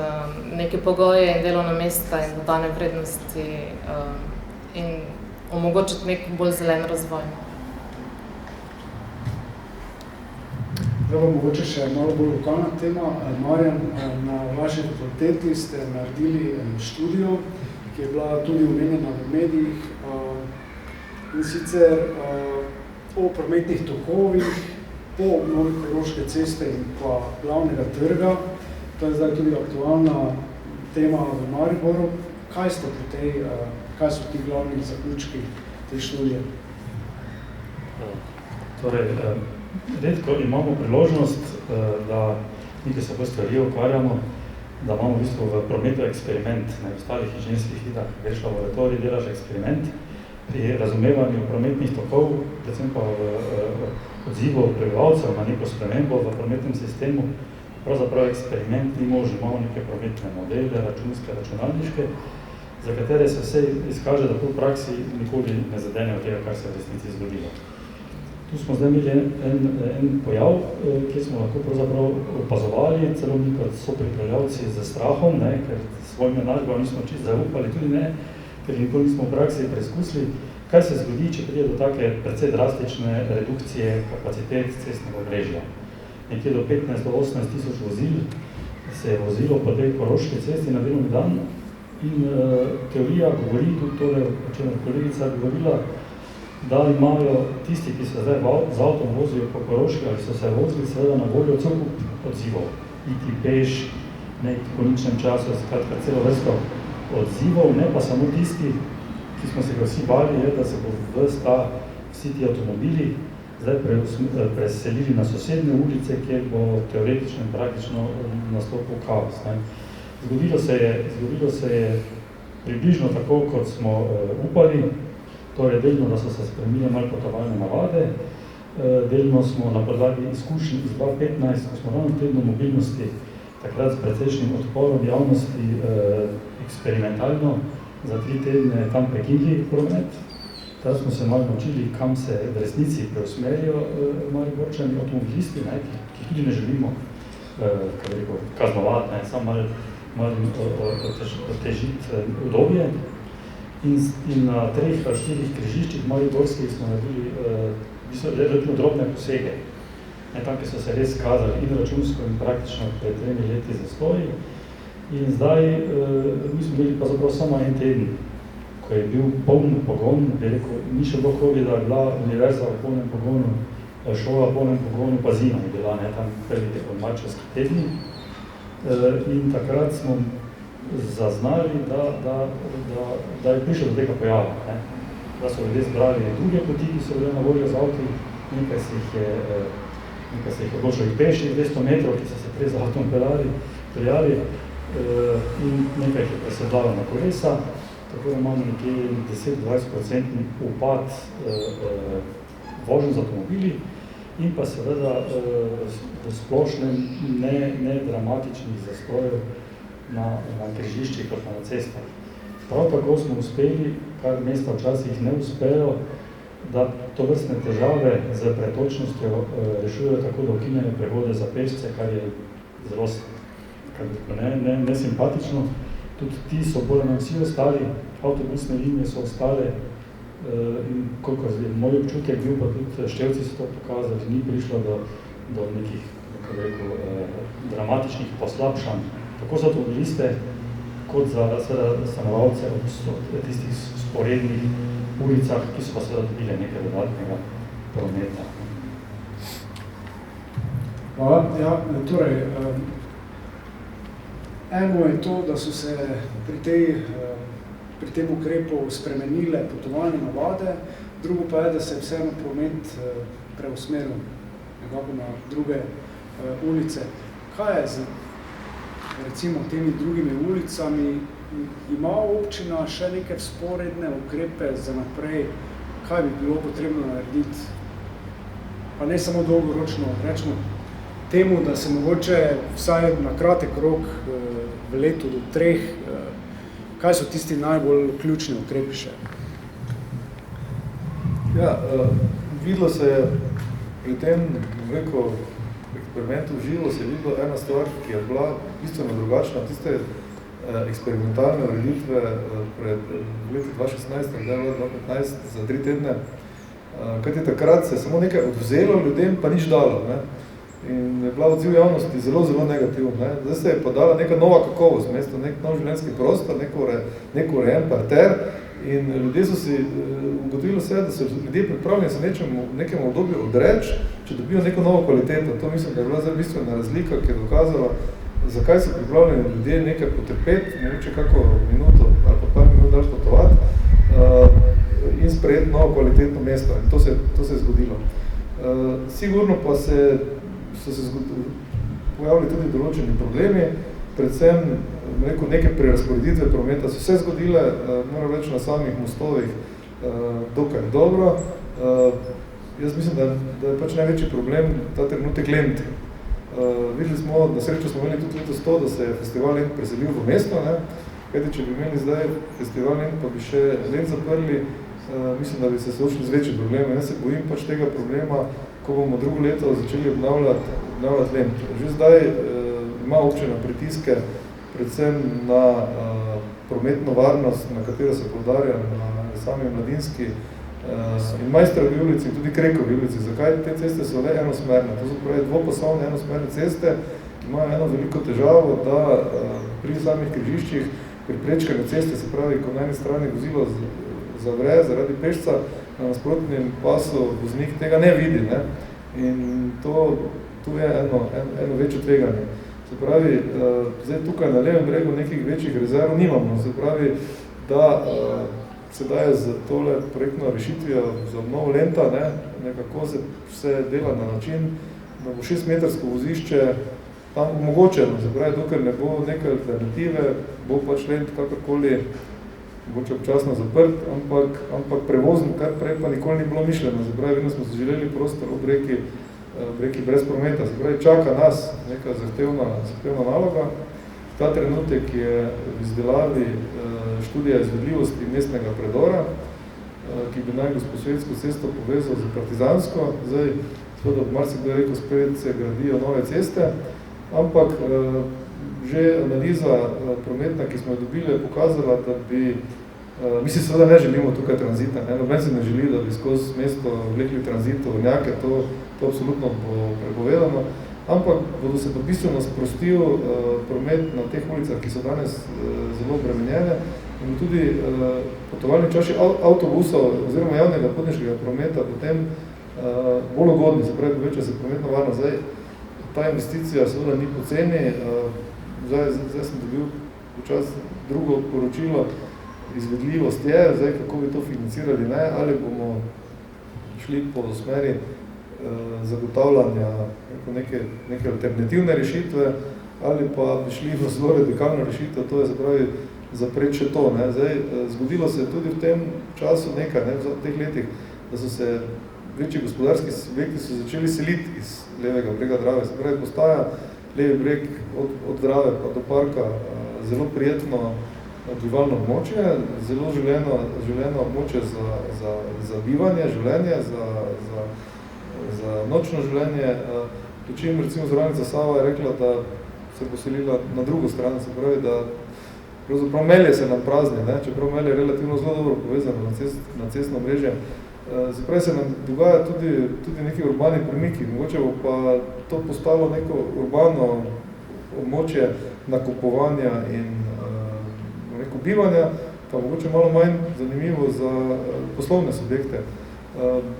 neke pogoje in delovna mesta in dodane vrednosti in omogočiti nek bolj zelen razvoj. Zdaj pa mogoče še malo bolj lokalna tema. Marjan, na vaši fakulteti ste naredili študijo, ki je bila tudi omenjena v medijih, in sicer o prometnih tokovih po obnovi Koroške ceste in pa glavnega trga. To je zdaj tudi aktualna tema v Mariboru. Kaj so ti glavni zaključki te študije? Torej, redko imamo priložnost, da nekaj se bolj stvari ukvarjamo, da imamo v bistvu v prometu eksperiment, na ostalih inženirskih idah, več laboratorij delaš eksperiment pri razumevanju prometnih tokov, predvsem pa v odzivu prebivalcev na neko spremembo v prometnem sistemu. Pravzaprav eksperiment ni možen, imamo neke prometne modele, računske, računalniške, za katere se vse izkaže, da v praksi nikoli ne zadenejo tega, kar se v resnici zgodilo. Tu smo zdaj imeli en pojav, kjer smo lahko pravzaprav opazovali, celo mi kot sopripravljavci z strahom, ker svojim enačbam nismo čisto zaupali, tudi ne, ker nikoli nismo v praksi preizkusili, kaj se zgodi, če pride do take precej drastične redukcije kapacitet cestnega omrežja. Nekje do 15 do 18 tisoč vozil se je vozilo po tej Koroški cesti na delovni dan in teorija govori, tudi tole, o čemer kolegica govorila, da imajo tisti, ki se zdaj z avtom vozijo po Koroški ali so se vozili, seveda na voljo cel kup odzivov. Iti peš, nek po ničnem času, skratka celo vrsto odzivov, ne pa samo tisti, ki smo se ga vsi bali, je, da se bo vsi ti avtomobili zdaj preselili na sosednje ulice, kjer bo teoretično in praktično nastopil kaos. Zgodilo se je približno tako, kot smo upali, torej delno, da so se spremenile malo potovalne navade, delno smo na podlagi izkušenj iz 2015, ko smo ravno v tednu mobilnosti, takrat s precejšnjim odporom javnosti eksperimentalno za 3 tedne tam prekinili promet. Teda smo se malo naučili, kam se v resnici preusmerijo Mariborčani avtomobilisti, ki tudi ne želimo kaznovati, samo malo otežiti udobje. In na 3 ali 4 križiščih mariborskih smo naredili relativno drobne posege. Tam, ki so se res kazali in računsko in praktično pred 3 leti zastoji. In zdaj mi smo bili pa zapravo samo en teden, ko je bil poln pogon, bi rekel, ni še bilo covida, je bila univerza v polnem pogonu, šola v polnem pogonu, pa zima je bila, tam prvi odmarčarski tedni. In takrat smo zaznali, da je prišlo do tega pojava. Ne? Da so ljudje zbrali druge poti, ki so bile na voljo z avti, nekaj se jih je odločilo peših 200 metrov, ki so se prej z avtom peljali in nekaj jih je presedlalo na kolesa, tako da imamo nekje 10-20% upad vožnj z avtomobili in pa seveda v splošnem ne dramatičnih zastrojev na križiščih kot na cestah. Prav tako smo uspeli, kar mesta včasih ne uspejo, da tovrstne težave z pretočnostjo rešujejo tako, da ukinjajo prehode za pešce, kar je zelo nesimpatično. Tudi ti so bolj na vsi ostali, avtobusne linije so ostale in koliko je moj občutek bil, pa tudi števci so to pokazali, ni prišlo do nekih dramatičnih poslabšanj, tako za avtomobiliste, kot za stanovalce v tistih sporednih ulicah, ki so pa seveda dobile nekaj dodatnega prometa. Hvala. Ja, torej, eno je to, da so se pri tem ukrepu spremenile potovalne navade, drugo pa je, da se je vseeno promet preusmeril nekako na druge ulice. Kaj je z recimo temi drugimi ulicami? Ima občina še neke vzporedne ukrepe za naprej, kaj bi bilo potrebno narediti? Pa ne samo dolgoročno, rečemo temu, da se mogoče vsaj na kratek rok v letu do 3, kaj so tisti najbolj ključni ukrepi še? Ja, videlo se je pri tem, eksperimentu živo se je videlo ena stvar, ki je bila bistveno drugačna, tiste eksperimentalne ureditve pred leti 2016, 2015 za 3 tedne, kajti takrat se je samo nekaj odvzelo ljudem, pa nič dalo. Ne? In je bila odziv javnosti zelo, zelo negativna. Ne? Zdaj se je pa dala neka nova kakovost, mesto nek nov življenjski prostor, neko urejen parter in ljudje so si ugotovili se, da so ljudje pripravljeni se nekem obdobju odreči, če dobijo neko novo kvaliteto. To mislim, da je bila zdaj bistvena razlika, ki je dokazala, zakaj so pripravljeni ljudje nekaj potrpeti, ne vem, če kako minuto ali pa par minut dalj potovati in sprejeti novo kvalitetno mesto. In to se je zgodilo. Sigurno pa so se pojavili tudi določeni problemi, predvsem neke prerasporeditve prometa so se zgodile, moram reči na samih mostovih dokaj dobro. Jaz mislim, da je pač največji problem ta trenutek lent. Videli smo, na srečo smo imeli tudi letos to, da se je festival Lent preselil v mesto, ne? Kajti, če bi imeli zdaj festival Lent, pa bi še Lent zaprli, mislim, da bi se soočili z večjim problemom. Jaz se bojim pač tega problema, ko bomo drugo leto začeli obnavljati Lent. Že zdaj ima občina pritiske, predvsem na prometno varnost, na katero se poudarja na sami Mladinski in Majstrovi ulici, in tudi Krekovi ulici. Zakaj? Te ceste so le enosmerne. To so pravi dvopasovne enosmerne ceste, ki imajo eno veliko težavo, da pri samih križiščih, pri prečkanju ceste, se pravi, ko na eni strani vozilo zavre zaradi pešca, na nasprotnem pasu voznik tega ne vidi. Ne? In tu je eno večje tveganje. Se pravi, zdaj tukaj na levem bregu nekih večjih rezerv nimamo. Se pravi, da se daje z tole projektno rešitvijo za obnovo Lenta, nekako se vse dela na način, da bo 6-metrsko vozišče tam omogočeno. Se pravi, dokler ne bo neke alternative, bo pač Lent kakorkoli mogoče občasno zaprt, ampak prevozen, kar prej pa nikoli ni bilo mišljeno. Se pravi, vedno smo si želeli prostor ob reki brez prometa. Se pravi, čaka nas neka zahtevna naloga. Ta trenutek je v izdelavi študija izvedljivosti mestnega predora, ki bi naj Gosposvetsko cesto povezal z Partizansko. Zdaj, seveda, marsikdo je rekel, spet se gradijo nove ceste, ampak že analiza prometna, ki smo jo dobili, je pokazala, da bi, mi si seveda ne želimo tukaj tranzita, noben se ne želi, da bi skozi mesto vlekli tranzit, tovornjake, to absolutno bo prepovedano, ampak bodo se pa bistveno sprostil promet na teh ulicah, ki so danes zelo obremenjene in tudi potovalni časi avtobusov oziroma javnega potniškega prometa potem bolj ugodni, se pravi, poveča se prometna varnost. Zdaj, ta investicija seveda ni poceni, zdaj sem dobil počas drugo poročilo, izvedljivost je, zdaj kako bi to financirali, ne, ali bomo šli po smeri zagotavljanja neke alternativne rešitve, ali pa bi šli v zelo radikalno rešitev, to je se pravi zapreti še to. Ne. Zdaj, zgodilo se je tudi v tem času nekaj, ne, v teh letih, da so se večji gospodarski subjekti so začeli seliti iz levega brega Drave. Se pravi, postaja levi breg od Drave pa do parka zelo prijetno bivalno območje, zelo želeno območje za bivanje, življenje, za nočno življenje. Dočim, recimo, Zavarovalnica Sava je rekla, da se je poselila na drugo stran, se pravi, da pravzaprav Melje se nam prazni, ne? Čeprav Melje je relativno zelo dobro povezano na cestno mrežje. Se pravi, se nam dogaja tudi neki urbani premiki, mogoče bo pa to postalo neko urbano območje nakupovanja in neko bivanja, pa mogoče malo manj zanimivo za poslovne subjekte.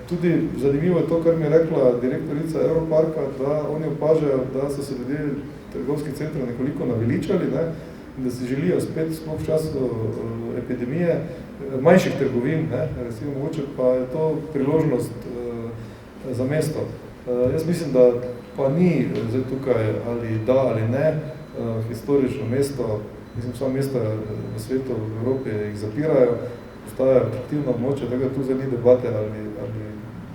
Tudi zanimivo je to, kar mi je rekla direktorica Europarka, da oni opažajo, da so se ljudje trgovski centri nekoliko naveličali, ne, in da si želijo spet sploh v času epidemije manjših trgovin, ne, recimo mogoče pa je to priložnost za mesto. Jaz mislim, da pa ni zdaj tukaj ali da ali ne historično mesto. Mislim, vsa mesta v svetu, v Evropi jih zapirajo, postajajo atraktivno območje, tega tu zdaj ni debate, ali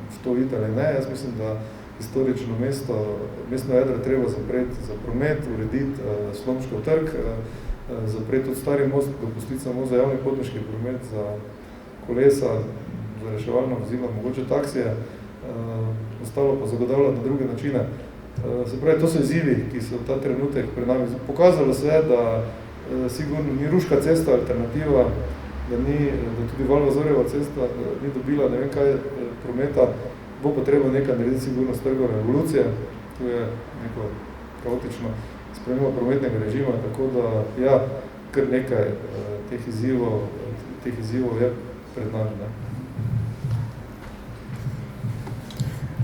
v to iti ali ne. Jaz mislim, da historično mestno jedro treba zapreti za promet, urediti Slomškov trg, zapreti od Stari most, dopustiti samo za javni potniški promet, za kolesa, za reševalno vozilo, mogoče taksije, ostalo pa zagotavljati na druge načine. Se pravi, to so izzivi, ki so ta trenutek pred nami. Pokazalo se je, da sigurno ni Ruška cesta alternativa, da tudi Valvazorjeva cesta ni dobila ne vem kaj prometa, bo pa treba nekaj narediti sigurno s trgom revolucije, to je neko kaotično spremembo prometnega režima, tako da ja, kar nekaj teh izzivov je pred nami. Ne?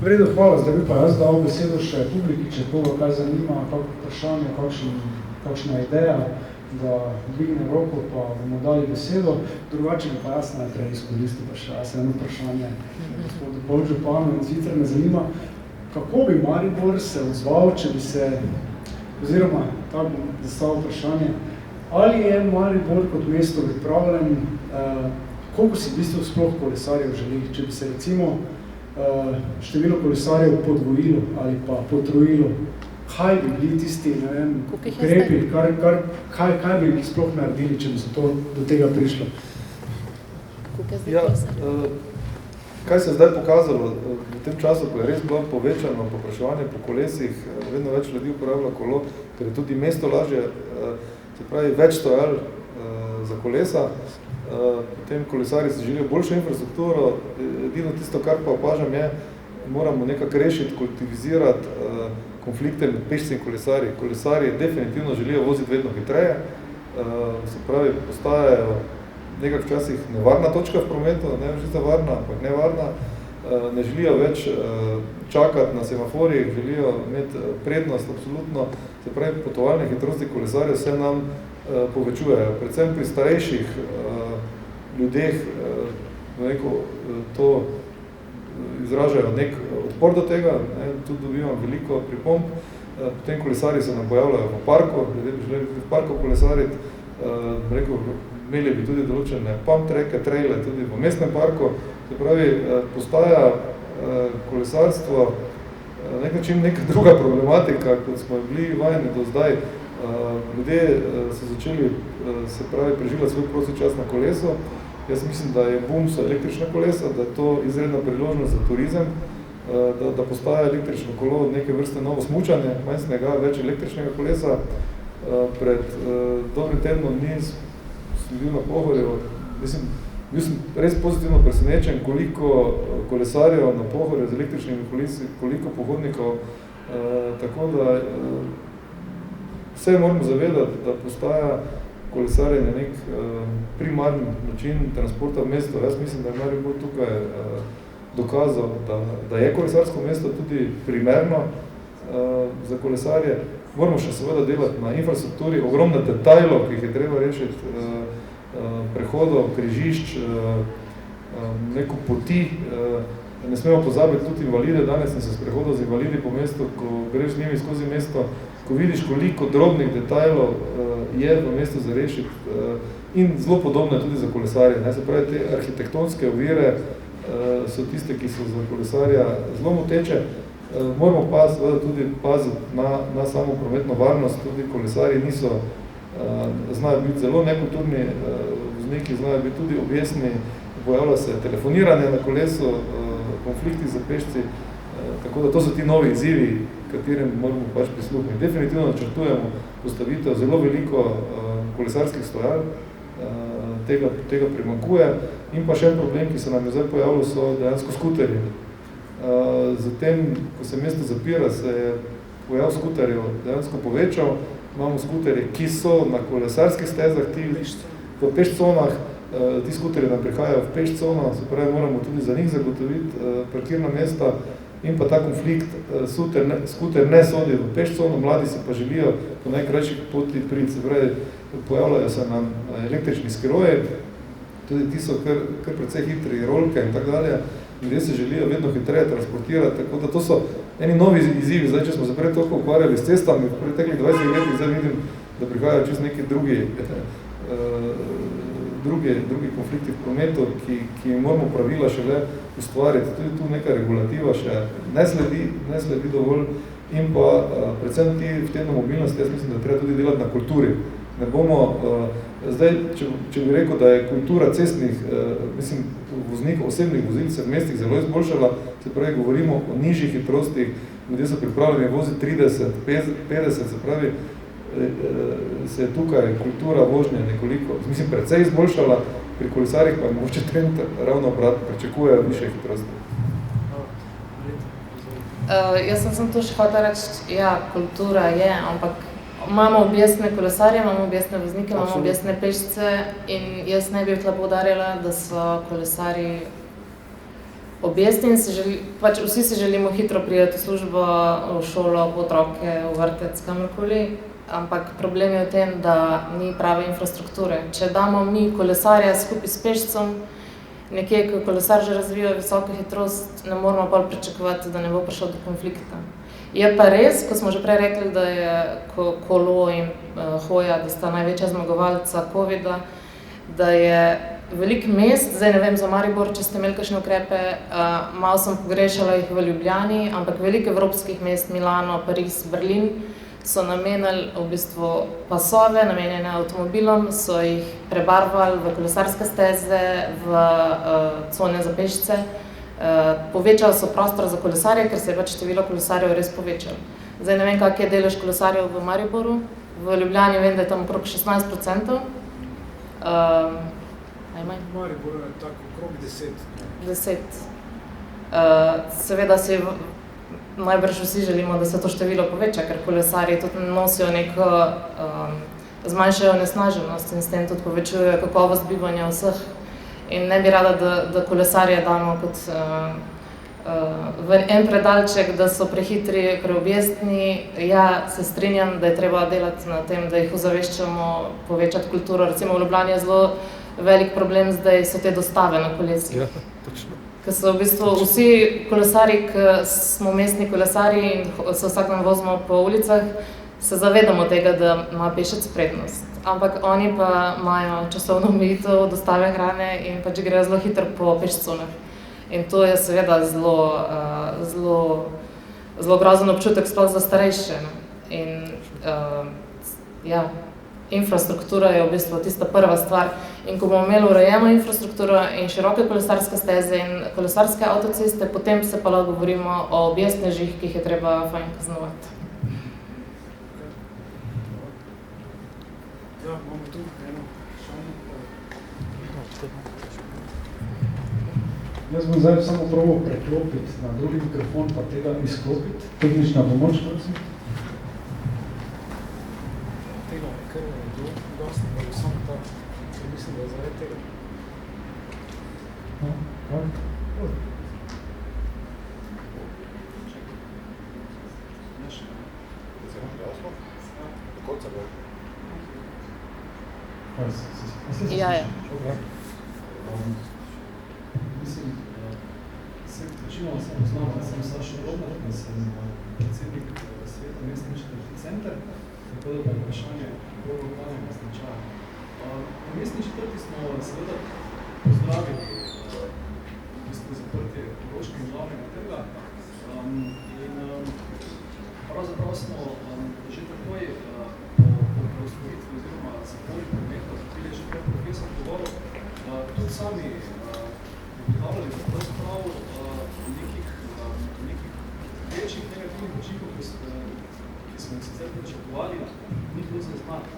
V redu, hvala, zdaj bi pa jaz dal besedo še publiki, če koga kaj zanima, kako vprašanje, kakšna ideja, da dvigne roko, pa bomo dali besedo. Drugače pa jaz najprej izkoristil pa še eno vprašanje gospodu podžupanu, in sicer me zanima, kako bi Maribor se odzval, če bi se, oziroma tako bom zastavil vprašanje, ali je Maribor kot mesto pripravljen, koliko si v bistvu sploh kolesarjev želi, če bi se recimo število kolesarjev podvojilo ali pa potrojilo, kaj bi bili tisti, ne vem, ukrepi, kaj bi jih sploh naredili, če bi se to do tega prišlo? Ja, kaj se je zdaj pokazalo v tem času, ko je res bilo povečano popraševanje po kolesih, vedno več ljudi uporablja kolo, ker je tudi mesto lažje, se pravi, več stojal za kolesa, potem kolesarji si želijo boljšo infrastrukturo, edino tisto, kar pa opažam je, moramo nekako rešiti, kultivizirati konflikte med pešci in kolesarji. Kolesarji definitivno želijo voziti vedno hitreje, se pravi, postajajo nekak včasih nevarna točka v prometu, ne vem, že varna, ampak nevarna, ne želijo več čakati na semaforjih, želijo imeti prednost, absolutno, se pravi, potovalne hitrosti kolesarjev se nam povečujejo, predvsem pri starejših ljudeh, to izražajo nek odpor do tega, tudi dobivamo veliko pripomb, potem kolesarji se nam pojavljajo v parku, ljudje bi želeli v parku kolesariti, imeli bi tudi določene pump tracke, traile tudi v mestnem parku, se pravi, postaja kolesarstvo na nek način neka druga problematika, kot smo bili vajeni do zdaj. Ljudje so začeli, se pravi, preživljati svoj prosti čas na kolesu. Jaz mislim, da je boom so električna kolesa, da je to izredna priložnost za turizem, da postaja električno kolo neke vrste novo smučanje, manj snega, več električnega kolesa. Pred dobrim tednom dni sem bil na Pohorju, bil sem res pozitivno presenečen, koliko kolesarjev na Pohorju z električnimi kolesi, koliko pohodnikov, tako da vse moramo zavedati, da postaja kolesarjenje nek primarni način transporta v mesto. Jaz mislim, da je Maribor tukaj dokazal, da je kolesarsko mesto tudi primerno za kolesarje. moramo še seveda delati na infrastrukturi, ogromno detajlov, ki jih je treba rešiti, prehodov, križišč, neko poti, ne smemo pozabiti tudi invalide, danes sem se sprehodil z invalidi po mestu, ko greš z njimi skozi mesto, ko vidiš, koliko drobnih detajlov je v mestu za rešiti in zelo podobno tudi za kolesarje. Se pravi, te arhitektonske ovire so tiste, ki so za kolesarja zelo moteče. Moramo pa seveda tudi paziti na samo prometno varnost, tudi kolesarji niso, znajo biti zelo nekulturni vozniki, znajo biti tudi objesni, pojavlja se telefoniranje na kolesu, konflikti za pešci, tako da to so ti novi izzivi, katerim moramo pač prisluhniti. Definitivno načrtujemo postavitev zelo veliko kolesarskih stojal, tega primanjkuje in pa še en problem, ki se nam je zdaj pojavil, so dejansko skuterji. Zatem, ko se mesto zapira, se je pojav skuterjev dejansko povečal, imamo skuterje, ki so na kolesarskih stezah, ti v pešconah, ti skuterji nam prihajajo v pešcono, se pravi, moramo tudi za njih zagotoviti parkirna mesta in pa ta konflikt, skuter ne sodi v pešcono, mladi se pa želijo po najkrajših poti priti, se pravi, pojavljajo se nam električni skiroji, tudi ti so kar precej hitri, rolke in tako dalje, ljudje se želijo vedno hitreje transportirati, tako da to so eni novi izzivi, zdaj, če smo se prej toliko ukvarjali s cestami, v preteklih 20 letih zdaj vidim, da prihajajo čez neki drugi konflikti v prometu, ki moramo pravila šele ustvariti. Tudi tu neka regulativa še ne sledi dovolj in pa predvsem v tednu mobilnosti, jaz mislim, da treba tudi delati na kulturi. Ne bomo, zdaj, če bi rekel, da je kultura cestnih, voznikov, osebnih vozil se v mestih zelo izboljšala, se pravi, govorimo o nižjih hitrostih, ljudje so pripravljeni voziti 30, 50, se pravi, se je tukaj kultura vožnje nekoliko, precej izboljšala, pri kolesarjih pa je mogoče trend ravno obratno, pričakujejo višje hitrosti. Jaz sem tu še hotel reči, ja, kultura je, ampak imamo objestne kolesarje, imamo objestne voznike, imamo objestne pešce in jaz ne bi tla poudarjala, da so kolesarji objestni in pač vsi si želimo hitro priti v službo, v šolo, v otroke, v vrtec, kamorkoli. Ampak problem je v tem, da ni prave infrastrukture. Če damo mi kolesarja skupaj s pešcem, nekje, ko kolesar že razvija visoko hitrost, ne moramo pa pričakovati, da ne bo prišel do konflikta. Je pa res, ko smo že prej rekli, da je kolo in hoja, da sta največja zmagovalca COVID-a, da je veliko mest, zdaj ne vem za Maribor, če ste imeli kakšne ukrepe, malo sem pogrešala jih v Ljubljani, ampak veliko evropskih mest, Milano, Pariz, Berlin, so namenili v bistvu pasove, namenjene avtomobilom, so jih prebarvali v kolesarske steze, v cone za pešce. Povečali so prostor za kolesarje, ker se je pač število kolesarjev res povečalo. Zdaj ne vem, kak je delež kolesarjev v Mariboru, v Ljubljani vem, da je tam okrog 16%. Mariboru je tako okrog 10. Seveda si najbrž vsi želimo, da se to število poveča, ker kolesarji tudi nosijo neko, zmanjšajo onesnaženost in s tem tudi povečujejo kakovost bivanja vseh. In ne bi rada, da kolesarje damo kot v en predalček, da so prehitri, preobjestni. Ja, se strinjam, da je treba delati na tem, da jih ozaveščamo, povečati kulturo. Recimo v Ljubljani je zelo velik problem zdaj so te dostave na kolesih. Ja, točno. Ker so v bistvu vsi kolesarji, ki smo mestni kolesarji in se vsak dan vozimo po ulicah, se zavedamo tega, da ima pešec prednost. Ampak oni pa imajo časovno omejitev dostave hrane in pač grejo zelo hitro po pešconah. In to je seveda zelo grozen občutek, sploh za starejše. In ja, infrastruktura je v bistvu tista prva stvar. In ko bomo imeli urejeno infrastrukturo in široke kolesarske steze in kolesarske avtoceste, potem se pa lahko govorimo o objestnežih, ki jih je treba fajn kaznovati. Ja, imamo tu eno vprašanje. Jaz bom zdaj samo probal preklopiti na drugi mikrofon, pa tega izklopiti. Tehnična pomoč, prosim. Tega je kar dosti, da bo samo ta, mislim, da je zaradi tega. zakonodaje. Mislim, večinoma sem poznal, da sem Sašo Robnar, da sem predsednik sveta mestne četrti center, tako da bo vprašanje bolj lokalnega značaja. V mestni četrti smo seveda pozdravili v bistvu zaprtje Koroške in Glavnega trga in pravzaprav smo že takoj po preusmeritvi oziroma zapori prometa, zato je že prej profesor govoril, tudi sami ugotavljali, da pravzaprav nekih večjih negativnih učinkov, ki smo jih sicer pričakovali, ni bilo zaznati.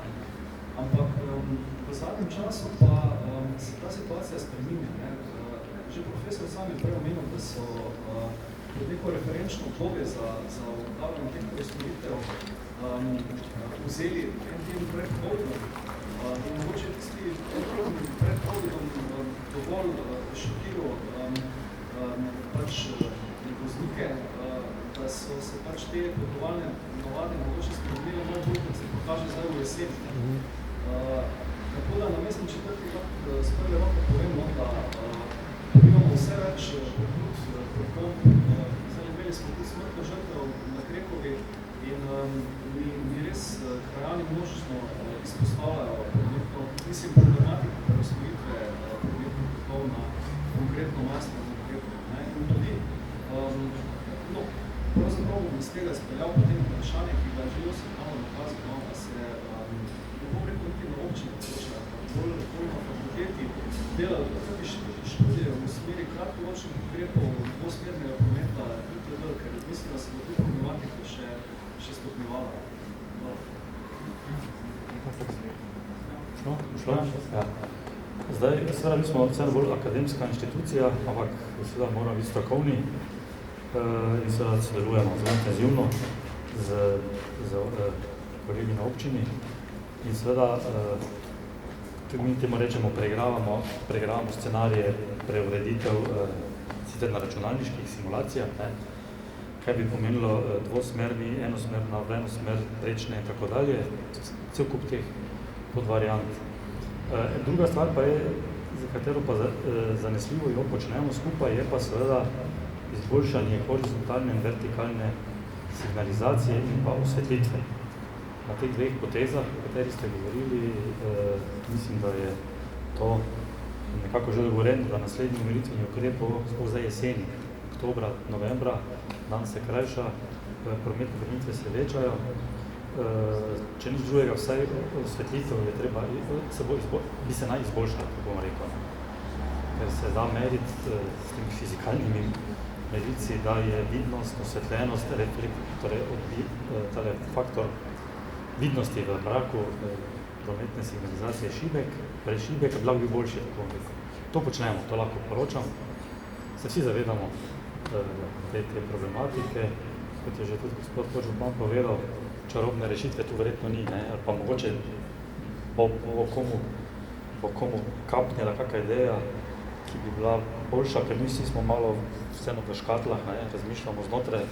Ampak v zadnjem času pa se ta situacija spreminja. Že profesor sam je prej omenil, da so neko referenčno obdobje za ugotavljanje teh preusmeritev vzeli en teden pred covidom in mogoče tisti pred covidom dovolj šokiral pač voznike, da so se pač te potovalne navade mogoče spremenile malo bolj, kot se pokaže zdaj v jeseni. Tako da na mestni četrti z prve roke povem, da imamo vse več pobud, zdaj imeli smo tudi smrtno žrtev na Krekovi in mi res krajani množično izpostavljajo mislim, problematiko preusmeritve prometnih potov na konkretno mesto na Krekovi. In tudi, pravzaprav bom iz tega izpeljal potem vprašanje, ki ga je želel se malo nakazati, da se niti na občini počne, bolj na fakulteti delajo tudi študije v smeri kratkoročnih ukrepov dvosmernega prometa itd., ker mislim, da se bo tudi problematika še stopnjevala. Ja. Zdaj, seveda mi smo vseeno bolj akademska inštitucija, ampak seveda moramo biti strokovni in seveda sodelujemo zelo intenzivno z kolegi na občini in seveda mi temu rečemo preigravamo scenarije preureditev sicer na računalniških simulacijah, kaj bi pomenilo dvosmerni, enosmerna, v eno smer, rečne in tako dalje, cel kup teh podvariant. Druga stvar pa je, za katero pa zanesljivo jo počnemo skupaj, je pa seveda izboljšanje horizontalne in vertikalne signalizacije in pa osvetlitve. Na teh dveh potezah, o katerih ste govorili, mislim, da je to nekako že dogovoreno, da naslednji umiritveni ukrepov sploh zdaj jeseni, oktobra, novembra, dan se krajša, prometne prekinitve se večajo. Če nič drugega, vsaj osvetlitev je treba, bi se naj izboljšala, kako bom rekel. Ker se da meriti s temi fizikalnimi medici, da je vidnost, osvetljenost, torej tale faktor vidnosti v mraku prometne signalizacije šibek, prešibek, lahko bi boljši, tako bom rekel. To počnemo, to lahko poročam. Se vsi zavedamo te problematike, kot je že tudi gospod podžupan povedal, čarobne rešitve tu verjetno ni, ali pa mogoče bo komu kapnjela kakva ideja, ki bi bila boljša, ker mi vsi smo malo vseeno v škatlah, razmišljamo znotraj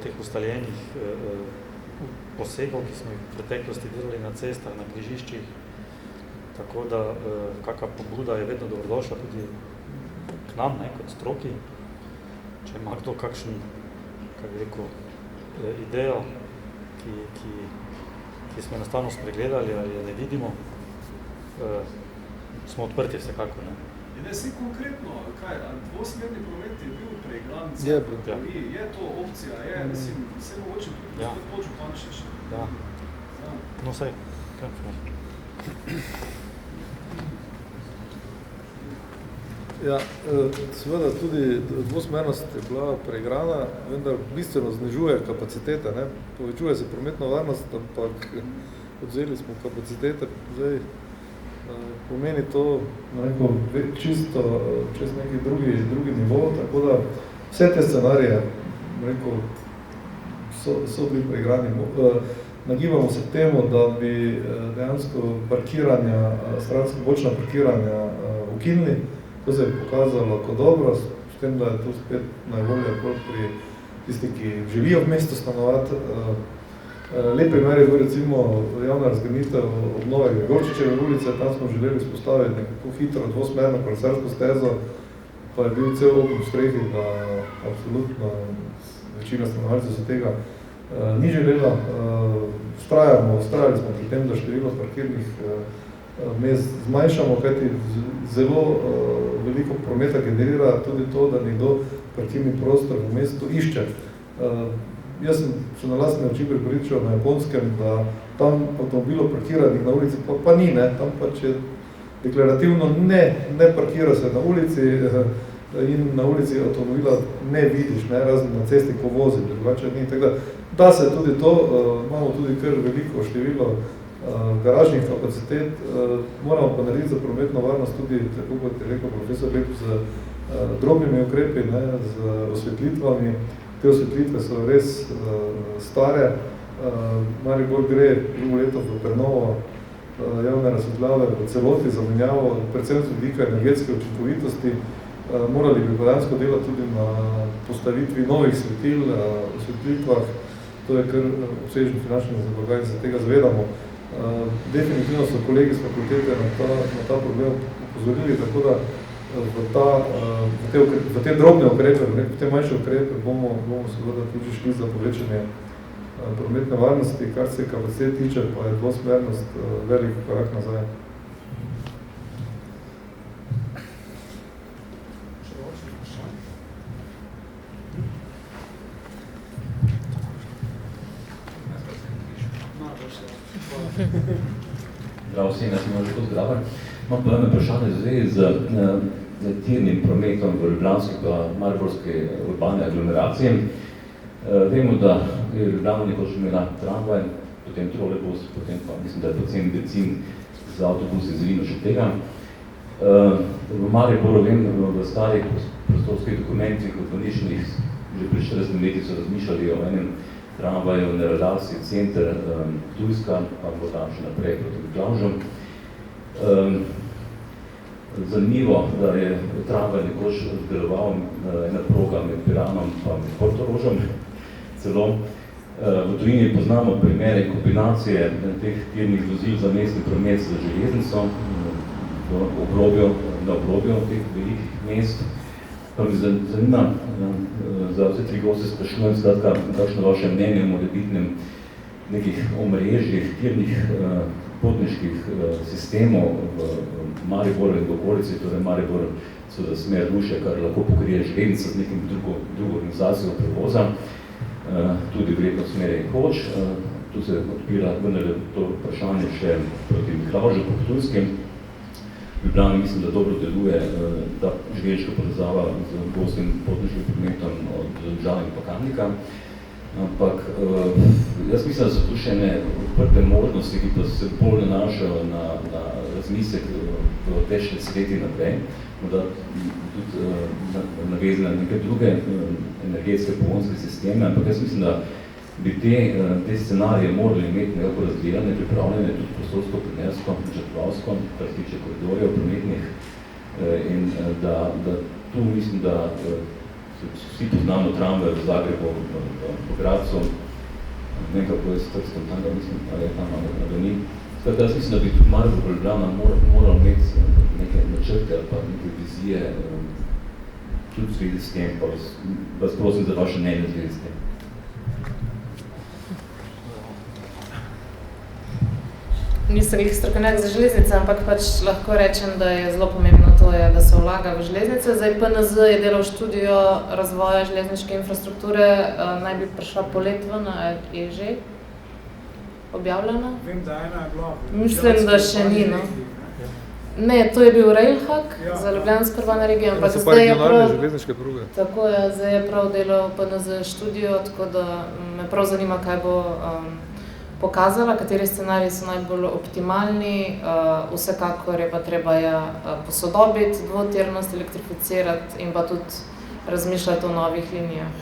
teh ustaljenih posegov, ki smo jih v preteklosti delali na cestah, na križiščih, tako da kakva pobuda je vedno dobrodošla tudi k nam, kot stroki. Če ima kdo kakšen, kako bi rekel, idejo, ki smo enostavno spregledali ali je ne vidimo, smo odprti vsekako. In si konkretno, kaj, dvosmerni promet je bil preigran, je to opcija, mislim, vse mogoče tudi gospod podžupan še. Ja. No, saj, kaj smo? Ja, seveda tudi dvosmernost je bila preigrana, vendar bistveno znižuje kapacitete, povečuje se prometna varnost, ampak odzeli smo kapacitete, zdaj pomeni to čisto čez neki drugi nivo, tako da vse te scenarije so bili preigrani. Nagibamo se k temu, da bi dejansko parkiranja, stransko bočna parkiranja ukinili. To se je pokazalo kot dobro, s tem, da je to spet najbolje pri tisti, ki želijo v mestu stanovati. Lep primer je bil recimo javna razgrnitev obnove Gregorčičeve ulice, tam smo želeli spostaviti nekako hitro dvosmerno kolesarsko stezo, pa je bil cel open v strehi, da absolutno večina stanovalcev se tega ni želela. Ustrajali smo pri tem, da število parkirnih mest zmanjšamo, kajti zelo veliko prometa generira tudi to, da nekdo parkirni prostor v mestu išče. Jaz sem se na lastne oči pripričal na Japonskem, da tam avtomobilov parkiranih na ulici pa ni, ne? Tam pač je deklarativno ne parkira se na ulici in na ulici avtomobila ne vidiš, ne? Razen na cesti, ko vozi, drugače ni. Tako da se tudi to, imamo tudi kar veliko število garažnih kapacitet, moramo pa narediti za prometno varnost tudi, tako kot je rekel profesor Lep, z drobnimi ukrepi, ne? Z osvetlitvami. Te osvetlitve so res stare. Maribor gre drugo leto v prenovo javne razsvetljave v celoti zamenjavo, predvsem z vidika energetske učinkovitosti. Morali bi dejansko delati tudi na postavitvi novih svetil, osvetlitvah. To je kar obsežno finančno zablagaj, se tega zavedamo. Definitivno so kolegi z fakultete na ta problem upozorili, tako da v te drobne ukrepe, v te manjše ukrepe bomo seveda tudi šli za povečanje prometne varnosti, kar se kapacitet tiče, pa je dvosmernost velik korak nazaj. Zdravo vsem, jaz sem Možko Zgrabar. Imam pa eno vprašanje z tirnim prometom v ljubljanski pa mariborski urbane aglomeracije. Vemo, da je Ljubljana nekoč imela tramvaj, potem trolejbus, potem pa mislim, da je pocen benzin za avtobus iz še tega. V Mariboru vem, v starih prostorskih dokumentih, urbaničnih, že pri 40 leti so razmišljali o enem tramvaju na relaciji center Tujska, pa bo tam še naprej proti Miklavžu. Zanimivo, da je tramvaj nekoč deloval ena proga med Piranom pa med Portorožem. Celo v tujini poznamo primere kombinacije teh tirnih vozil za mestni promet z železnico na obrobju teh velikih mest. Pa mi zanima, za vse tri goste sprašujem, skratka, kakšno vaše mnenje o morebitnem nekih omrežjih, tirnih potniških sistemov v Mariboru in v okolici, torej Maribor so za smer Ruše, kar lahko pokrije železnica z nekim drugo organizacijo prevoza, tudi verjetno smeri Hoč. Tu se odpira vendar to vprašanje še proti Miklavžu, po Ptujskem. V Ljubljani mislim, da dobro deluje ta železniška povezava z gorskim potniškim prometom od Domžal in pa Kamnika. Ampak jaz mislim, da so tu še ene odprte možnosti, ki pa se bolj nanašajo na razmislek v več desetletij naprej, da tudi navezane na neke druge energetske pogonske sisteme, ampak jaz mislim, da bi te scenarije morali imeti nekako razgledane, pripravljene tudi prostorsko, prinersko, načrtovalsko, kar se tiče koridorjev prometnih in da tu mislim, da vsi poznamo tramvaj v Zagrebu, v Gradcu, ne vem kako je s Trskom tam, da mislim, ali je tam ali ni. Skratka, jaz mislim, da bi tudi Maribor Ljubljana moral imeti neke načrte ali pa neke vizije tudi v zvezi s tem, pa vas prosim za vaše mnenje v zvezi s tem. Nisem jih strokovnjak za železnice, ampak pač lahko rečem, da je zelo pomembno to, da se vlaga v železnice. Zdaj PNZ je delal študijo razvoja železniške infrastrukture, naj bi prišla poletvena, je že objavljena? Vem, da ena je bila. Mislim, da še ni, no. Ne, to je bil Railhack za Ljubljansko urbano regijo, ampak zdaj je prav... železniške pruge. Tako je, zdaj je prav delal PNZ študijo, tako da me prav zanima, kaj bo pokazala, kateri scenariji so najbolj optimalni, vsekakor je pa treba posodobiti dvotirnost, elektrificirati in pa tudi razmišljati o novih linijah.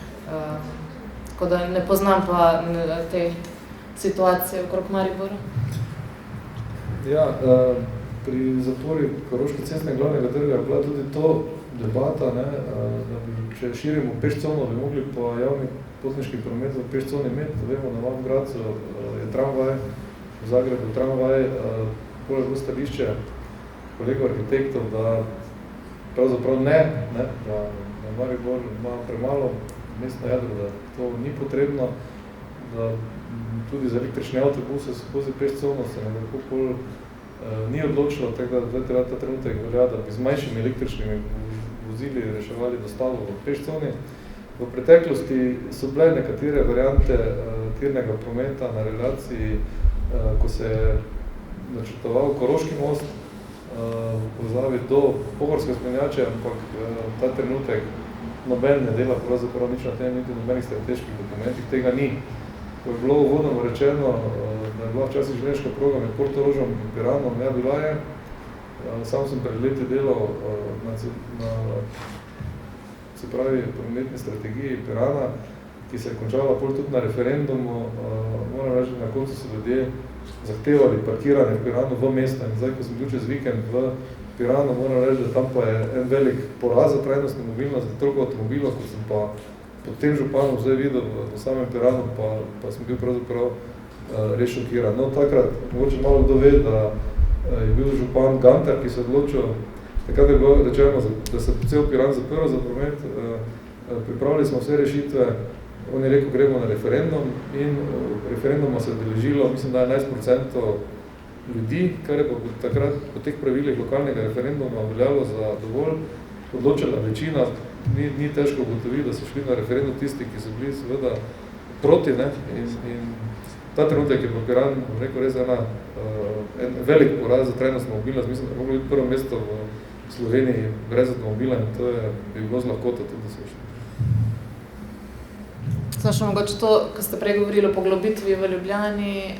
Tako da ne poznam pa te situacije okrog Maribora. Ja, pri zapori Koroške cestne glavnega trga je bila tudi to debata, ne, da bi, če širimo pešcono, bi mogli pa javni potniški promet v pešconi imeti. Vemo, na Novem Gradcu je tramvaj, v Zagrebu tramvaj, poleg stališče kolegov arhitektov, da pravzaprav ne, da Maribor ima premalo mestno jadro, da to ni potrebno, da tudi za električni avtobuse skozi pešcono se nekako pol ni odločilo, tako da ta trenutek velja, da bi z manjšimi električnimi vozili reševali dostavo v pešconi. V preteklosti so bile nekatere variante tirnega prometa na relaciji, ko se je načrtoval Koroški most v povezavi do Pohorske spenjače, ampak ta trenutek noben ne dela pravzaprav nič na tem, niti nobenih strateških dokumentih, tega ni. Ko je bilo uvodno rečeno, da je bila včasih železniška proga med Portorožom in Piranom, ja, bila je. Sam sem pred leti delal na se pravi prometni strategiji Pirana, ki se je končala pol tudi na referendumu. Moram reči, na koncu so ljudje zahtevali parkiranje v Piranu v mesto. In zdaj, ko sem bil čez vikend v Piranu, moram reči, da tam pa je en velik poraz za trajnostno mobilnost, za toliko avtomobilov, ko sem pa pod tem županom zdaj videl v samem Piranu, pa sem bil pravzaprav res šokiran. No, takrat, mogoče malo kdo ve, da je bil župan Gantar, ki se odločil, takrat je bilo rečeno, da se cel Piran zaprl za promet, pripravili smo vse rešitve, on je rekel, gremo na referendum in referenduma se je odeležilo, mislim, da je 11% ljudi, kar je pa takrat po teh pravilih lokalnega referenduma veljalo za dovolj, odločila večina, ni težko ugotoviti, da so šli na referendum tisti, ki so bili seveda proti, ne, in ta trenutek je Piran, rekel, res en velik poraz za trajnostno mobilnost, mislim, da je moglo biti prvo mesto v Sloveniji brez avtomobila in to je bilo z lahkota tudi, da so šli. Samo mogoče to, ko ste prej govorili o poglobitvi v Ljubljani,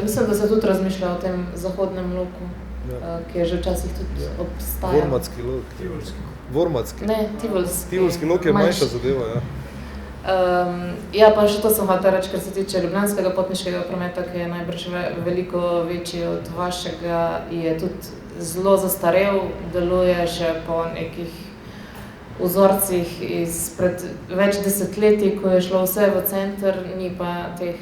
mislim, da se tudi razmišlja o tem zahodnem loku, ki je že včasih tudi obstajal. Vormatski lok. Vormatski. Ne, Tivolski. Tivolski lok je manjša zadeva, ja. Ja, pa še to sem hotela reči, kar se tiče ljubljanskega potniškega prometa, ki je najbrž veliko večji od vašega, je tudi zelo zastarel, deluje še po nekih vzorcih izpred več desetletij, ko je šlo vse v center, ni pa teh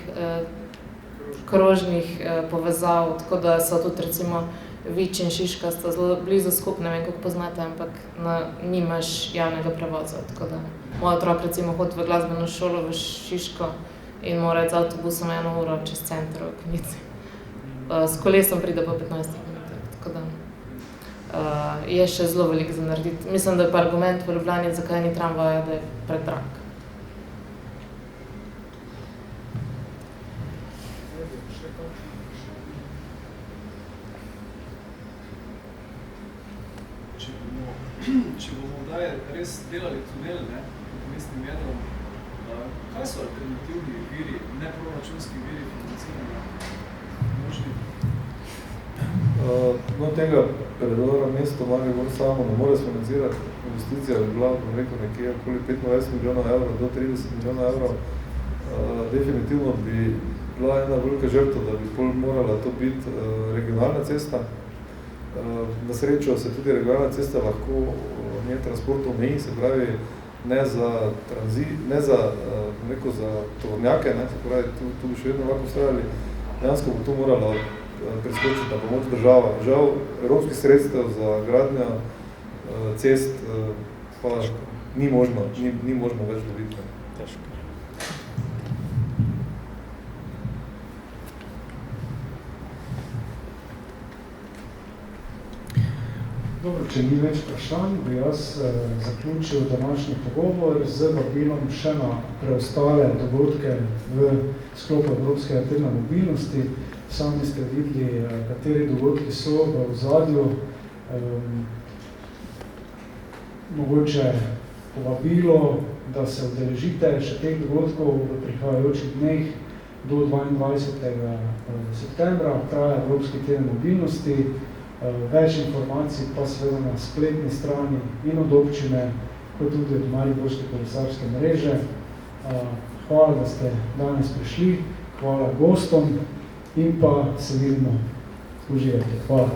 krožnih povezav, tako da so tudi recimo Vič in Šiška sta zelo blizu skupaj, ne vem, kako poznate, ampak nimaš javnega prevoza, tako da moj otrok recimo hodi v glasbeno šolo v Šiško in mora z avtobusom 1 uro čez center v Konici. S kolesom pride po 15 minutah, tako da je še zelo veliko za narediti. Mislim, da je pa argument v Ljubljani, zakaj ni tramvaja, da je predrag. Če bomo zdaj res delali tunel, ne, v mestnim jedrom, kaj so alternativni viri, neproračunski viri financiranja možni? No, tega predora mesto Maribor samo ne more financirati. Investicija bi bila, bom rekel, nekje okoli 25 milijonov evrov do 30 milijonov evrov. Definitivno bi bila ena velika žrtva, da bi pol morala to biti regionalna cesta. Na srečo se tudi regionalna cesta lahko njen transport omeji, se pravi ne za tovornjake, ne, se pravi tu bi še vedno lahko vstajali. Dejansko bo to moralo preskočiti na pomoč država. Žal, evropskih sredstev za gradnjo cest pa ni možno več dobiti. Težko. Dobro, če ni več vprašanj, bi jaz zaključil današnji pogovor z vabilom še na preostale dogodke v sklopu Evropske tirne mobilnosti. Sami ste videli, kateri dogodki so v ozadju. Mogoče povabilo, da se udeležite še teh dogodkov v prihajajočih dneh do 22. septembra, traja Evropske tirne mobilnosti. Več informacij pa seveda na spletni strani in od občine, kot tudi od Mariborske kolesarske mreže. Hvala, da ste danes prišli, hvala gostom in pa se vidimo Uživajte. Hvala.